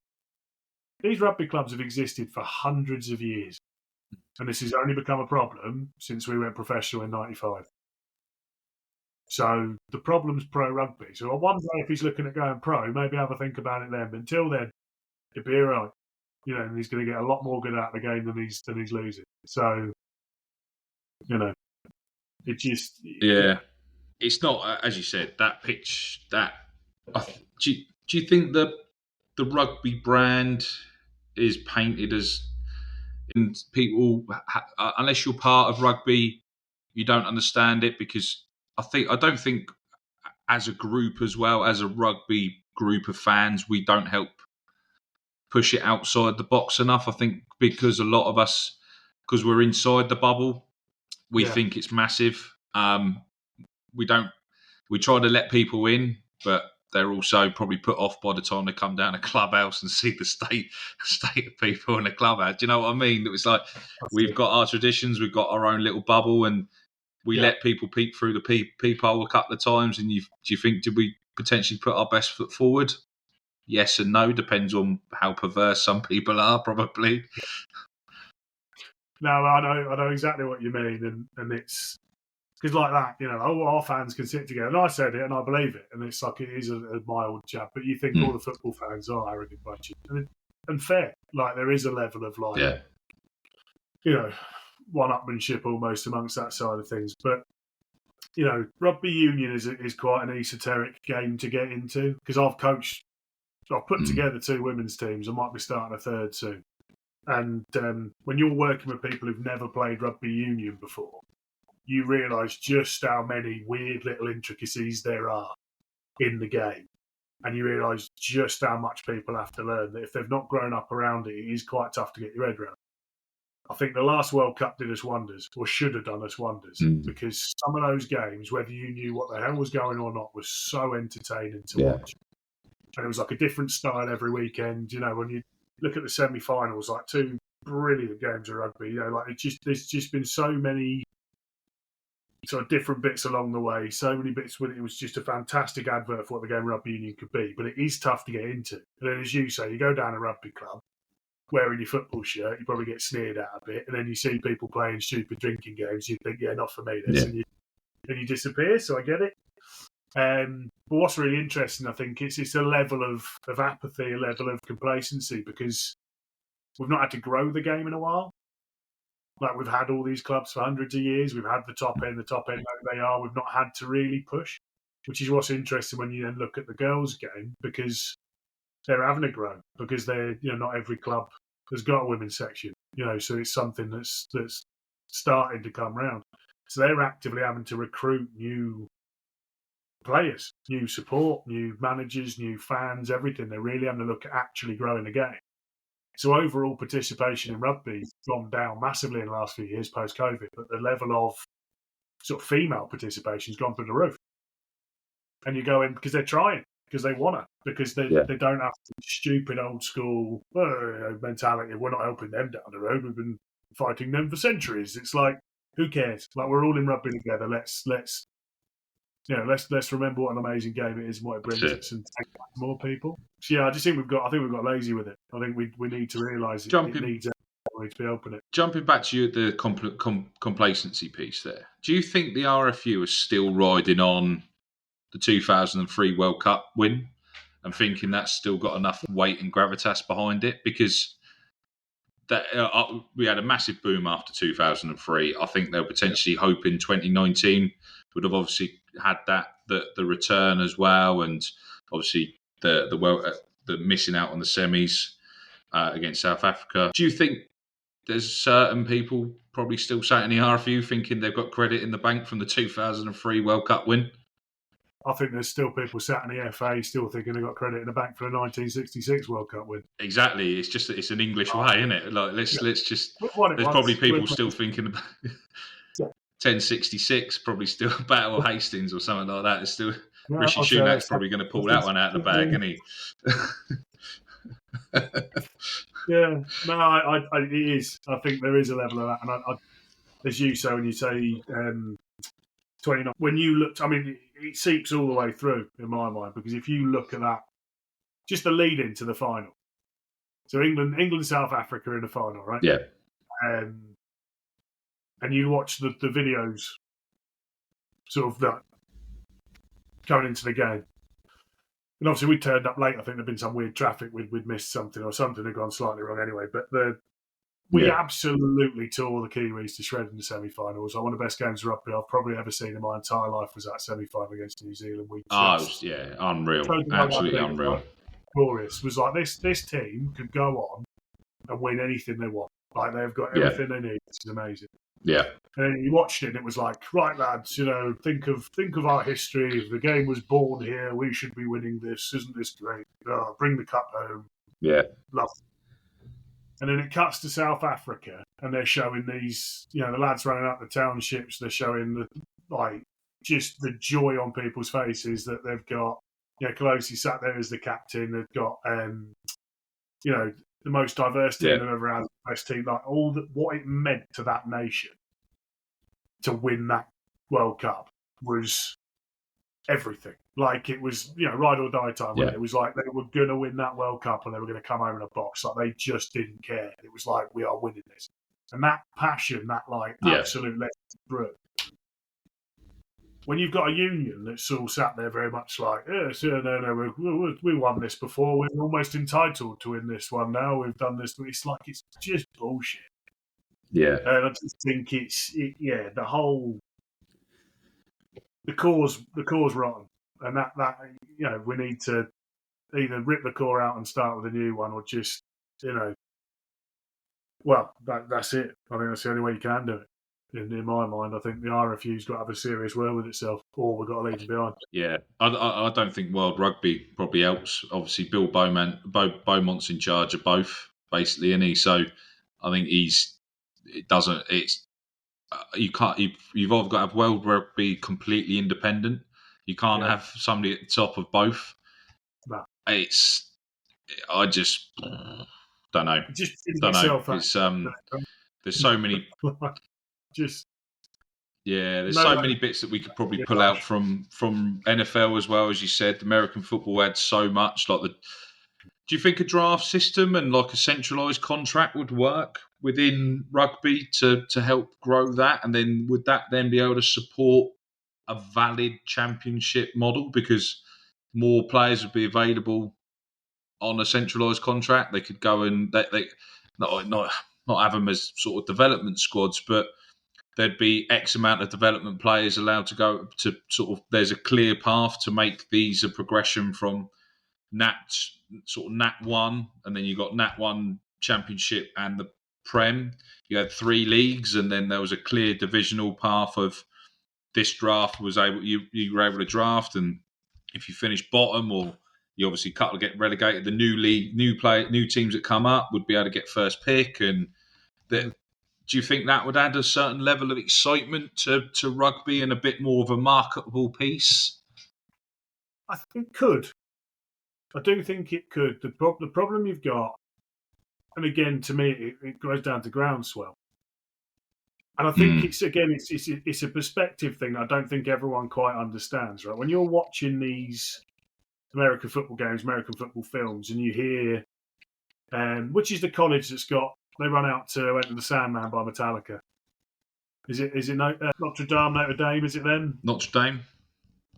these rugby clubs have existed for hundreds of years. And this has only become a problem since we went professional in 95. So the problem's pro rugby. So I wonder if he's looking at going pro, maybe have a think about it then. But until then, it'd be all right. And he's going to get a lot more good out of the game than he's losing. So, it just... Yeah. It's not, as you said, that pitch, do you think the rugby brand is painted as... And people, unless you're part of rugby, you don't understand it, because I don't think as a group as well, as a rugby group of fans, we don't help push it outside the box enough. I think because a lot of us, because we're inside the bubble, we think it's massive. We try to let people in, but they're also probably put off by the time they come down a clubhouse and see the state of people in the clubhouse. Do you know what I mean? It was like, we've got our traditions, we've got our own little bubble, and we let people peek through the peephole a couple of times. And do you think, did we potentially put our best foot forward? Yes and no, depends on how perverse some people are, probably. No, I know exactly what you mean, and it's because like that, our fans can sit together. And I said it, and I believe it, and it's like, it is a mild jab, but you think all the football fans are arrogant bunches, and fair. Like, there is a level of one-upmanship almost amongst that side of things. But rugby union is quite an esoteric game to get into, because I've put together 2 women's teams. I might be starting a third soon. And when you're working with people who've never played rugby union before, you realise just how many weird little intricacies there are in the game. And you realise just how much people have to learn, that if they've not grown up around it, it is quite tough to get your head around. I think the last World Cup did us wonders, or should have done us wonders, because some of those games, whether you knew what the hell was going on or not, was so entertaining to watch. And it was like a different style every weekend. When you look at the semi-finals, like 2 brilliant games of rugby, there's just been so many sort of different bits along the way, so many bits when it was just a fantastic advert for what the game of rugby union could be. But it is tough to get into. And then, as you say, you go down a rugby club, wearing your football shirt, you probably get sneered at a bit, and then you see people playing stupid drinking games, you think, yeah, not for me, this, and you disappear. So I get it. But what's really interesting, I think, it's a level of apathy, a level of complacency, because we've not had to grow the game in a while. Like, we've had all these clubs for hundreds of years. We've had the top end where they are. We've not had to really push, which is what's interesting when you then look at the girls' game, because they're having to grow, because they're, not every club has got a women's section, so it's something that's starting to come round. So they're actively having to recruit new players, new support, new managers, new fans, everything. They're really having to look at actually growing the game. So overall participation in rugby has gone down massively in the last few years post-COVID, but the level of sort of female participation has gone through the roof. And you go in because they're trying, because they want to, because they don't have stupid old school mentality. We're not helping them down the road. We've been fighting them for centuries. It's like, who cares? Like, we're all in rugby together. Let's remember what an amazing game it is and what it brings us, and take back more people. So, I just think we've got lazy with it. I think we need to realise it needs to be open. Jumping back to the complacency piece there, do you think the RFU is still riding on the 2003 World Cup win and thinking that's still got enough weight and gravitas behind it? Because that we had a massive boom after 2003. I think they're potentially hoping 2019 would have obviously had the return as well, and obviously the missing out on the semis against South Africa. Do you think there's certain people probably still sat in the RFU thinking they've got credit in the bank from the 2003 World Cup win? I think there's still people sat in the FA still thinking they got credit in the bank for the 1966 World Cup win. Exactly. It's just it's an English way, isn't it? Like let's just. There's probably people still thinking about 1066. Probably still Battle of Hastings or something like that. It's still Rishi Sunak's probably going to pull that one out of the bag, isn't he? Yeah, no, it is. I think there is a level of that, and I as you say when you say 29, when you looked, I mean, it seeps all the way through in my mind, because if you look at that, just the lead into the final. So England, South Africa in the final, right? Yeah. And you watch the videos, sort of that coming into the game. And obviously we turned up late. I think there'd been some weird traffic. We'd missed something, or something had gone slightly wrong anyway. But we absolutely tore the Kiwis to shred in the semi-finals. One of the best games of rugby I've probably ever seen in my entire life was that semi-final against New Zealand. Unreal, absolutely unreal. Glorious. Was like this team could go on and win anything they want. Like they've got everything they need. This is amazing. Yeah. And you watched it, and it was like, right, lads, think of our history. If the game was born here, we should be winning this. Isn't this great? Bring the cup home. Yeah. Love it. And then it cuts to South Africa, and they're showing these, the lads running up the townships. They're showing just the joy on people's faces that they've got. Colosi sat there as the captain. They've got, the most diverse team they've ever had, the best team. Like what it meant to that nation to win that World Cup was everything. Like it was, ride or die time. Yeah. It was like they were going to win that World Cup and they were going to come home in a box. Like they just didn't care. It was like, we are winning this. And that passion, that absolute let through. When you've got a union that's all sat there very much like, no, we won this before. We're almost entitled to win this one now. We've done this. It's like, it's just bullshit. Yeah. And I just think the whole, the core's rotten. And that we need to either rip the core out and start with a new one, or just, that's it. I think that's the only way you can do it. In my mind, I think the RFU's got to have a serious word with itself, or we've got to leave them behind. Yeah, I don't think World Rugby probably helps. Obviously, Bill Beaumont's in charge of both, basically, isn't he? So I think you've either got to have World Rugby completely independent. You can't have somebody at the top of both. No. I just don't know. It's there's so many. There's so many bits that we could probably pull out from NFL as well, as you said. American football had so much. Do you think a draft system and like a centralised contract would work within rugby to help grow that? And then would that then be able to support a valid championship model, because more players would be available on a centralised contract? They could go and they not have them as sort of development squads, but there'd be X amount of development players allowed to go to sort of, there's a clear path to make these a progression from Nat 1, and then you got Nat 1 Championship and the Prem. You had 3 leagues, and then there was a clear divisional path of this draft you were able to draft, and if you finished bottom, or you obviously get relegated, the new league, new teams that come up would be able to get first pick, and that. Do you think that would add a certain level of excitement to rugby and a bit more of a marketable piece? I think it could. I do think it could. The problem you've got, and again, to me, it goes down to groundswell. And I think it's a perspective thing that I don't think everyone quite understands, right? When you're watching these American football games, American football films, and you hear, which is the college that's got, they run out to Enter the Sandman by Metallica. Is it Notre Dame? Is it then? Notre Dame?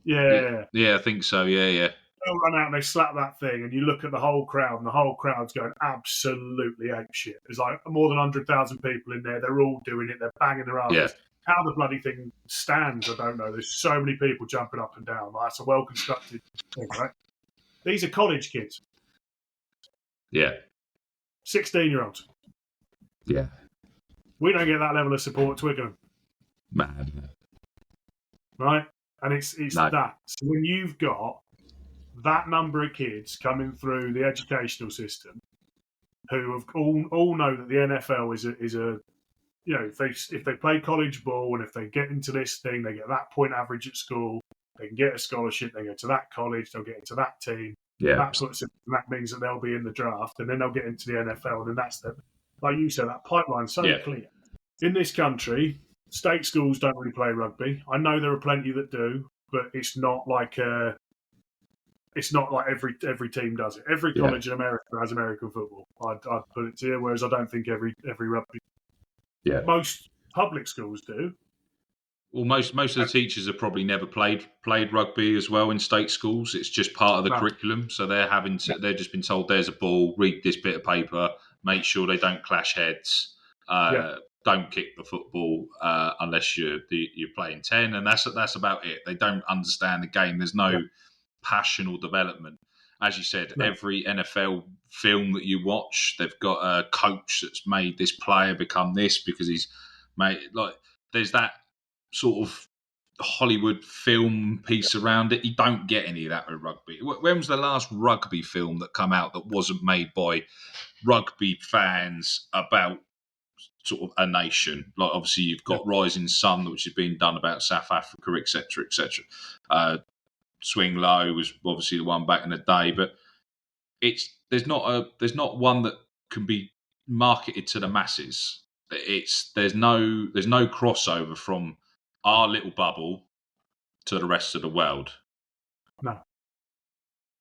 Yeah, I think so. Yeah. They'll run out and they slap that thing, and you look at the whole crowd, and the whole crowd's going absolutely apeshit. There's like more than 100,000 people in there. They're all doing it. They're banging their arms. Yeah. How the bloody thing stands, I don't know. There's so many people jumping up and down. That's a well-constructed thing, right? These are college kids. Yeah. 16-year-olds. Yeah. We don't get that level of support at Twickenham. Mad. Right? And it's No. that. So when you've got that number of kids coming through the educational system who have all know that the NFL is a you know, if they play college ball and if they get into this thing, they get that point average at school, they can get a scholarship, they go to that college, they'll get into that team. Yeah. That means that they'll be in the draft, and then they'll get into the NFL, and then that's the, like you said, that pipeline's so clear. In this country, state schools don't really play rugby. I know there are plenty that do, but it's not like every team does it. Every college in America has American football. I'd put it to you, whereas I don't think every rugby. Yeah. Most public schools do. Well, most of the teachers have probably never played rugby as well in state schools. It's just part of the curriculum. So they've just been told there's a ball, read this bit of paper, make sure they don't clash heads, don't kick the football unless you're playing 10, and that's about it. They don't understand the game. There's no passion or development. As you said, every NFL film that you watch, they've got a coach that's made this player become this because he's made, like, there's that sort of Hollywood film piece around it. You don't get any of that with rugby. When was the last rugby film that come out that wasn't made by rugby fans about sort of a nation? Like, obviously you've got Rising Sun, which has been done about South Africa, etc., etc. Swing Low was obviously the one back in the day, but there's not one that can be marketed to the masses. There's no crossover from our little bubble to the rest of the world. No,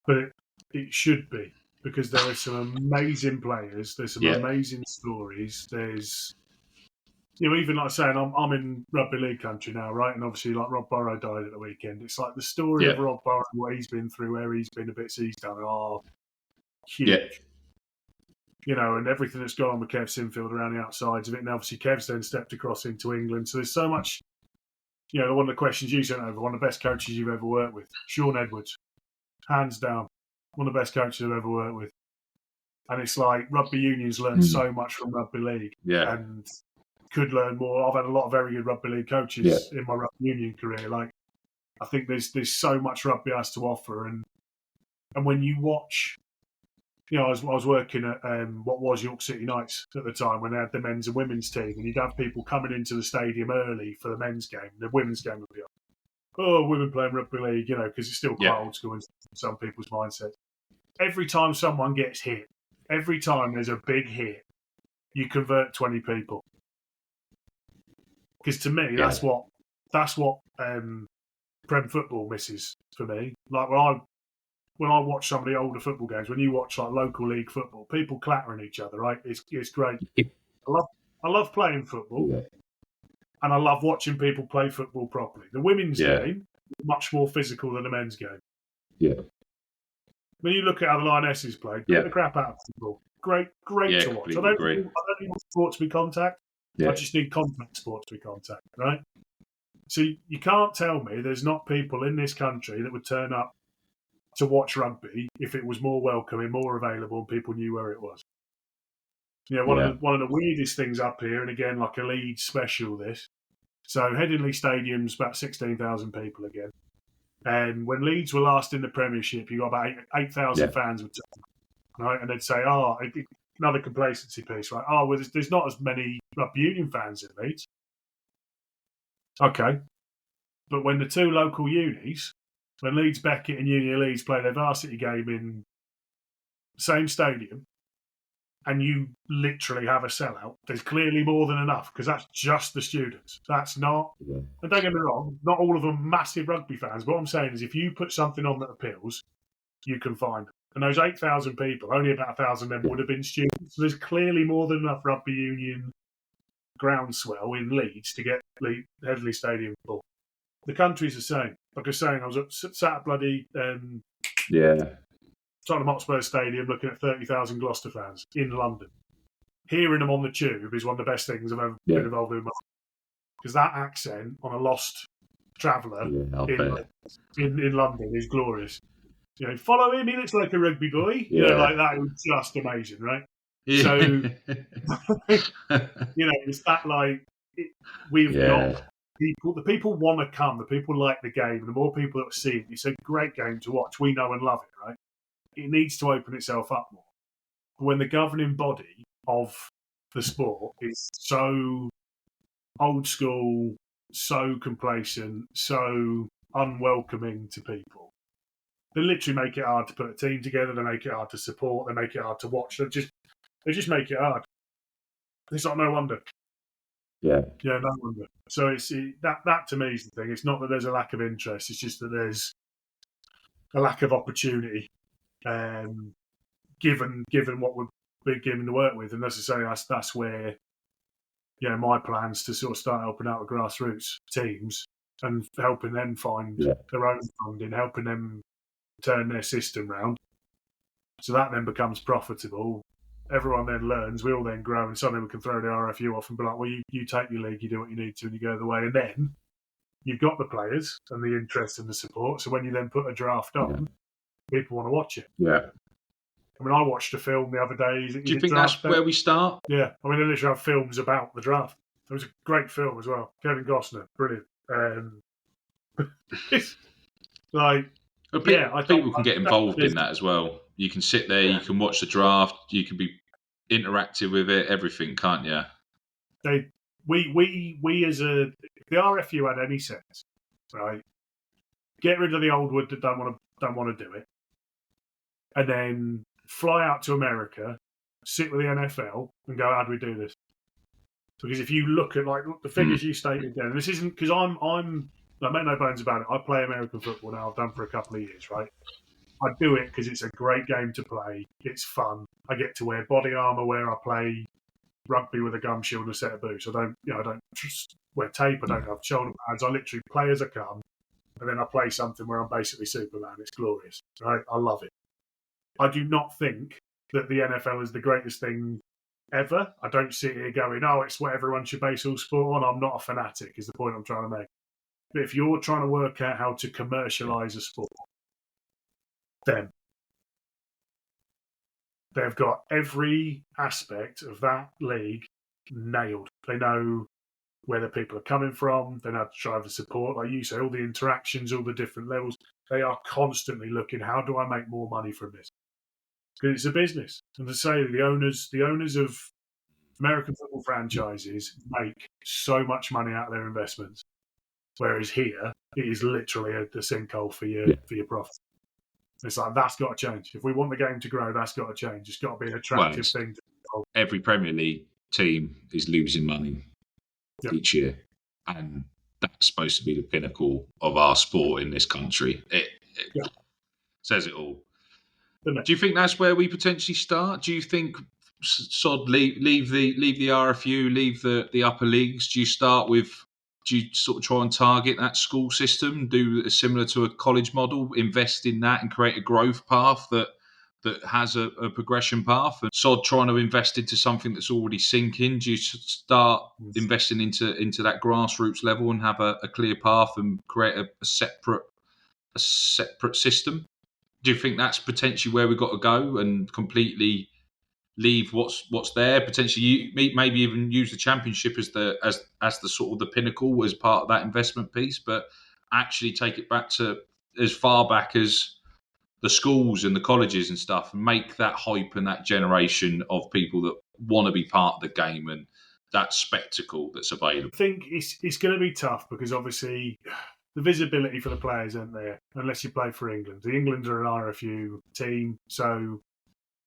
but it should be, because there are some amazing players. There's some amazing stories. There's, you know, even like saying I'm in rugby league country now, right? And obviously, like, Rob Burrow died at the weekend. It's like the story of Rob Burrow, what he's been through, where he's been, the bits he's done are huge. Yeah. You know, and everything that's gone on with Kev Sinfield around the outsides of it. And obviously, Kev's then stepped across into England. So there's so much. You know, one of the questions you sent over, one of the best coaches you've ever worked with, Sean Edwards, hands down, one of the best coaches I've ever worked with. And it's like rugby unions learn so much from rugby league, and could learn more. I've had a lot of very good rugby league coaches in my rugby union career. Like, I think there's so much rugby has to offer, and when you watch, you know, I was working at what was York City Knights at the time when they had the men's and women's team, and you'd have people coming into the stadium early for the men's game. The women's game would be on. Oh, women playing rugby league, you know, because it's still quite old school in some people's mindsets. Every time someone gets hit, every time there's a big hit, you convert 20 people. Because to me, that's what Prem football misses for me. Like, when I watch some of the older football games, when you watch like local league football, people clattering each other, right? It's great. I love playing football, and I love watching people play football properly. The women's game is much more physical than the men's game. Yeah. When you look at how the Lionesses play, get the crap out of football. Great to watch. I don't need sport to be contact. I just need contact sport to be contact, right? So you can't tell me there's not people in this country that would turn up to watch rugby if it was more welcoming, more available, and people knew where it was. You know, one of the weirdest things up here, and again, like a Leeds special, this. So Headingley Stadium's about 16,000 people again. And when Leeds were last in the Premiership, you got about 8,000 fans would turn, right? And they'd say, another complacency piece, right? Oh, well, there's not as many rugby union fans in Leeds. Okay. But when the two local unis, when Leeds Beckett and Union Leeds play their varsity game in the same stadium, and you literally have a sellout, there's clearly more than enough, because that's just the students. That's not, and don't get me wrong, not all of them massive rugby fans. What I'm saying is if you put something on that appeals, you can find them. And those 8,000 people, only about 1,000 of them would have been students. So there's clearly more than enough rugby union groundswell in Leeds to get Headingley Stadium full. The country's the same. Like I was saying, I was sat at bloody Tottenham Hotspur Stadium looking at 30,000 Gloucester fans in London. Hearing them on the tube is one of the best things I've ever been involved in. Because that accent on a lost traveller in London is glorious. You know, follow him, he looks like a rugby boy. You know, like that was just amazing, right? Yeah. So, you know, it's that like, we've got the people want to come. The people like the game. The more people that see it, it's a great game to watch. We know and love it, right? It needs to open itself up more. But when the governing body of the sport is so old school, so complacent, so unwelcoming to people, they literally make it hard to put a team together. They make it hard to support. They make it hard to watch. They just make it hard. It's like no wonder. Yeah, no wonder. So that to me is the thing. It's not that there's a lack of interest. It's just that there's a lack of opportunity, given what we're being given to work with. And as I say, that's where my plans to sort of start helping out with grassroots teams and helping them find their own funding, helping them turn their system round. So that then becomes profitable. Everyone then learns, we all then grow, and suddenly we can throw the RFU off and be like, well, you take your league, you do what you need to, and you go the way. And then you've got the players and the interest and the support. So when you then put a draft on, people want to watch it. Yeah. I mean, I watched a film the other day. Do you think that's where we start? Yeah. I mean, they literally have films about the draft. It was a great film as well. Kevin Costner, brilliant. It's like... People can get involved in that as well. You can sit there, you can watch the draft, you can be interactive with it, everything, can't you? We as if the RFU had any sense, right? Get rid of the old wood that don't want to do it, and then fly out to America, sit with the NFL, and go, how do we do this? Because if you look at like the figures you stated there, and this isn't because I make no bones about it. I play American football now. I've done for a couple of years, right? I do it because it's a great game to play. It's fun. I get to wear body armour where I play rugby with a gum shield and a set of boots. I don't just wear tape. I don't have shoulder pads. I literally play as I come, and then I play something where I'm basically Superman. It's glorious, right? I love it. I do not think that the NFL is the greatest thing ever. I don't sit here going, it's what everyone should base all sport on. I'm not a fanatic, is the point I'm trying to make. But if you're trying to work out how to commercialise a sport, then they've got every aspect of that league nailed. They know where the people are coming from. They know how to drive the support. Like you say, all the interactions, all the different levels. They are constantly looking, how do I make more money from this? Because it's a business. And to say the owners of American football franchises make so much money out of their investments. Whereas here, it is literally a sinkhole for your profit. It's like, that's got to change. If we want the game to grow, that's got to change. It's got to be an attractive thing. Every Premier League team is losing money each year. And that's supposed to be the pinnacle of our sport in this country. It says it all. Do you think that's where we potentially start? Do you think leave the RFU, leave the upper leagues? Do you sort of try and target that school system, do similar to a college model, invest in that and create a growth path that has a progression path, and trying to invest into something that's already sinking? Do you start investing into that grassroots level and have a clear path and create a separate system? Do you think that's potentially where we've got to go and completely leave what's there? Potentially, maybe even use the championship as the sort of the pinnacle as part of that investment piece, but actually take it back to as far back as the schools and the colleges and stuff, and make that hype and that generation of people that want to be part of the game and that spectacle that's available. I think it's going to be tough because obviously the visibility for the players isn't there unless you play for England. The England are an RFU team, so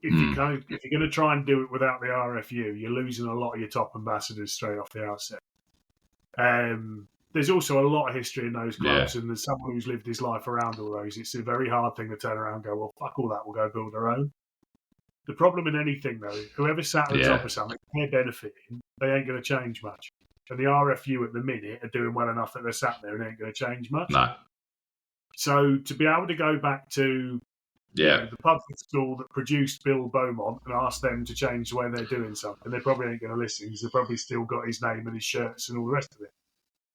if you're going to try and do it without the RFU, you're losing a lot of your top ambassadors straight off the outset. There's also a lot of history in those clubs, and there's someone who's lived his life around all those. It's a very hard thing to turn around and go, well, fuck all that, we'll go build our own. The problem in anything, though, whoever sat at the top of something, they're benefiting, they ain't going to change much. And the RFU at the minute are doing well enough that they're sat there and ain't going to change much. No. So to be able to go back to the public school that produced Bill Beaumont and ask them to change the way they're doing something, they probably ain't going to listen because they've probably still got his name and his shirts and all the rest of it.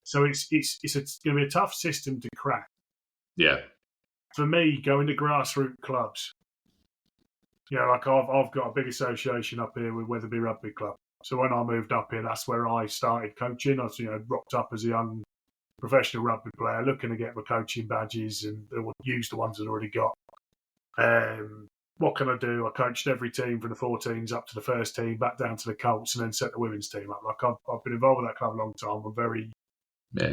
So it's going to be a tough system to crack. Yeah. For me, going to grassroots clubs, like I've got a big association up here with Wetherby Rugby Club. So when I moved up here, that's where I started coaching. I was, rocked up as a young professional rugby player looking to get my coaching badges and use the ones I've already got. What can I do? I coached every team from the 14s up to the first team, back down to the Colts, and then set the women's team up. Like I've been involved with that club a long time. I'm very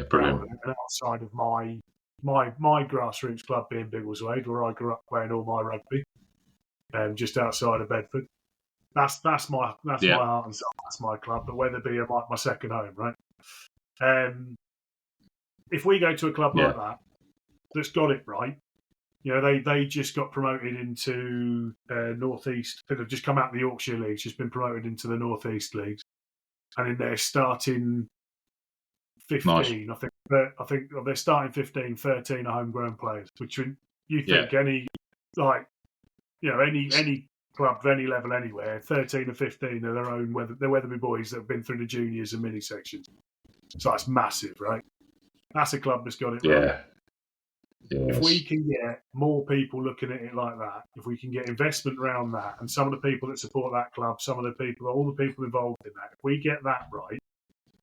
proud of it. And outside of my grassroots club being Biggleswade, where I grew up playing all my rugby, just outside of Bedford. That's my heart and soul. That's my club. But Wetherby are my second home, right? If we go to a club like that that's got it right, they just got promoted into Northeast. They've just come out of the Yorkshire Leagues, just been promoted into the Northeast Leagues, and in their starting 15, nice. I think they're starting 15, 13 are homegrown players. Which you think any club of any level anywhere, 13 and 15 are their own. They're Wetherby boys that have been through the juniors and mini sections. So that's massive, right? That's a club that's got it right. Yes. If we can get more people looking at it like that, if we can get investment around that, and some of the people that support that club, all the people involved in that, if we get that right,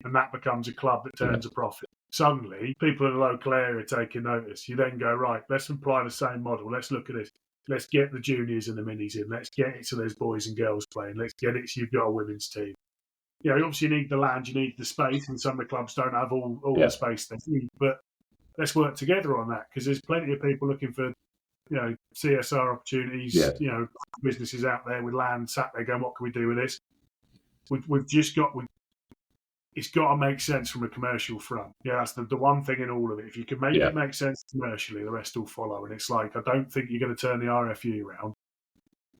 and that becomes a club that turns a profit, suddenly people in the local area are taking notice. You then go, right, let's apply the same model. Let's look at this. Let's get the juniors and the minis in. Let's get it so there's boys and girls playing. Let's get it so you've got a women's team. Obviously you need the land, you need the space, and some of the clubs don't have all the space they need. But let's work together on that, because there's plenty of people looking for, CSR opportunities, businesses out there with land sat there going, what can we do with this? It's got to make sense from a commercial front. That's the one thing in all of it. If you can make it make sense commercially, the rest will follow. And it's like, I don't think you're going to turn the RFU around.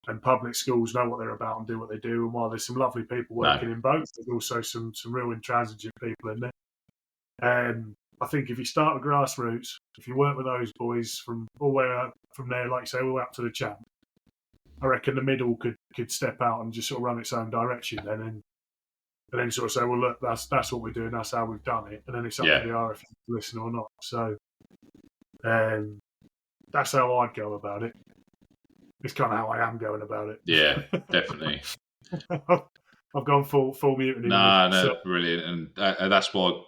And public schools know what they're about and do what they do. And while there's some lovely people working in both, there's also some real intransigent people in there. I think if you start with grassroots, if you work with those boys from all the way up from there, like you say, all the way up to the champ, I reckon the middle could step out and just sort of run its own direction then, and then sort of say, well, look, that's what we're doing, that's how we've done it, and then it's up to the RFU to listen or not. So that's how I'd go about it. It's kind of how I am going about it. Yeah, definitely. I've gone full mutiny. No, brilliant, and that's why.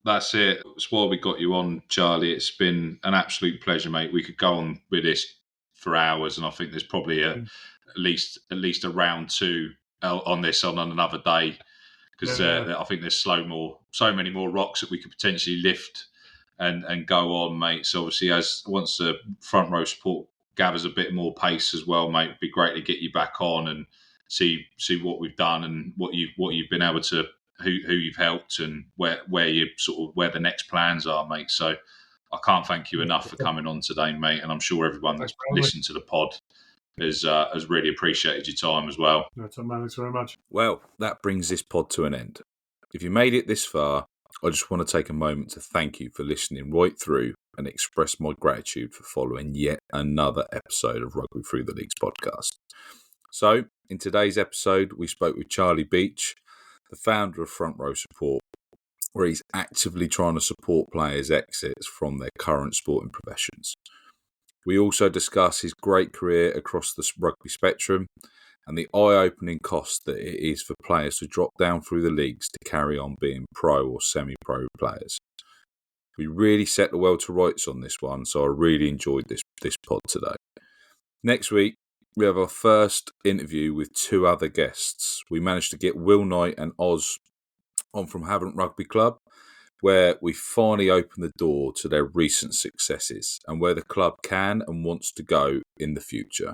That's it. That's why we got you on, Charlie. It's been an absolute pleasure, mate. We could go on with this for hours, and I think there's probably at least a round two on this on another day, because I think there's so many more rocks that we could potentially lift and go on, mate. So obviously, once the front row support gathers a bit more pace as well, mate, it'd be great to get you back on and see what we've done and what you've been able to. Who you've helped and where the next plans are, mate. So I can't thank you enough for coming on today, mate. And I'm sure everyone that's listened to the pod has really appreciated your time as well. Thanks very much. Well, that brings this pod to an end. If you made it this far, I just want to take a moment to thank you for listening right through and express my gratitude for following yet another episode of Rugby Through the Leagues podcast. So, in today's episode, we spoke with Charlie Beech, the founder of Front Row Support, where he's actively trying to support players' exits from their current sporting professions. We also discuss his great career across the rugby spectrum and the eye-opening cost that it is for players to drop down through the leagues to carry on being pro or semi-pro players. We really set the world to rights on this one, so I really enjoyed this pod today. Next week, we have our first interview with two other guests. We managed to get Will Knight and Oz on from Havant Rugby Club, where we finally opened the door to their recent successes and where the club can and wants to go in the future.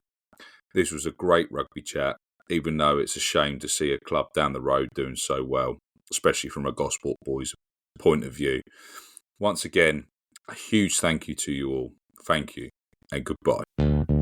This was a great rugby chat, even though it's a shame to see a club down the road doing so well, especially from a Gosport Boys point of view. Once again, a huge thank you to you all. Thank you and goodbye.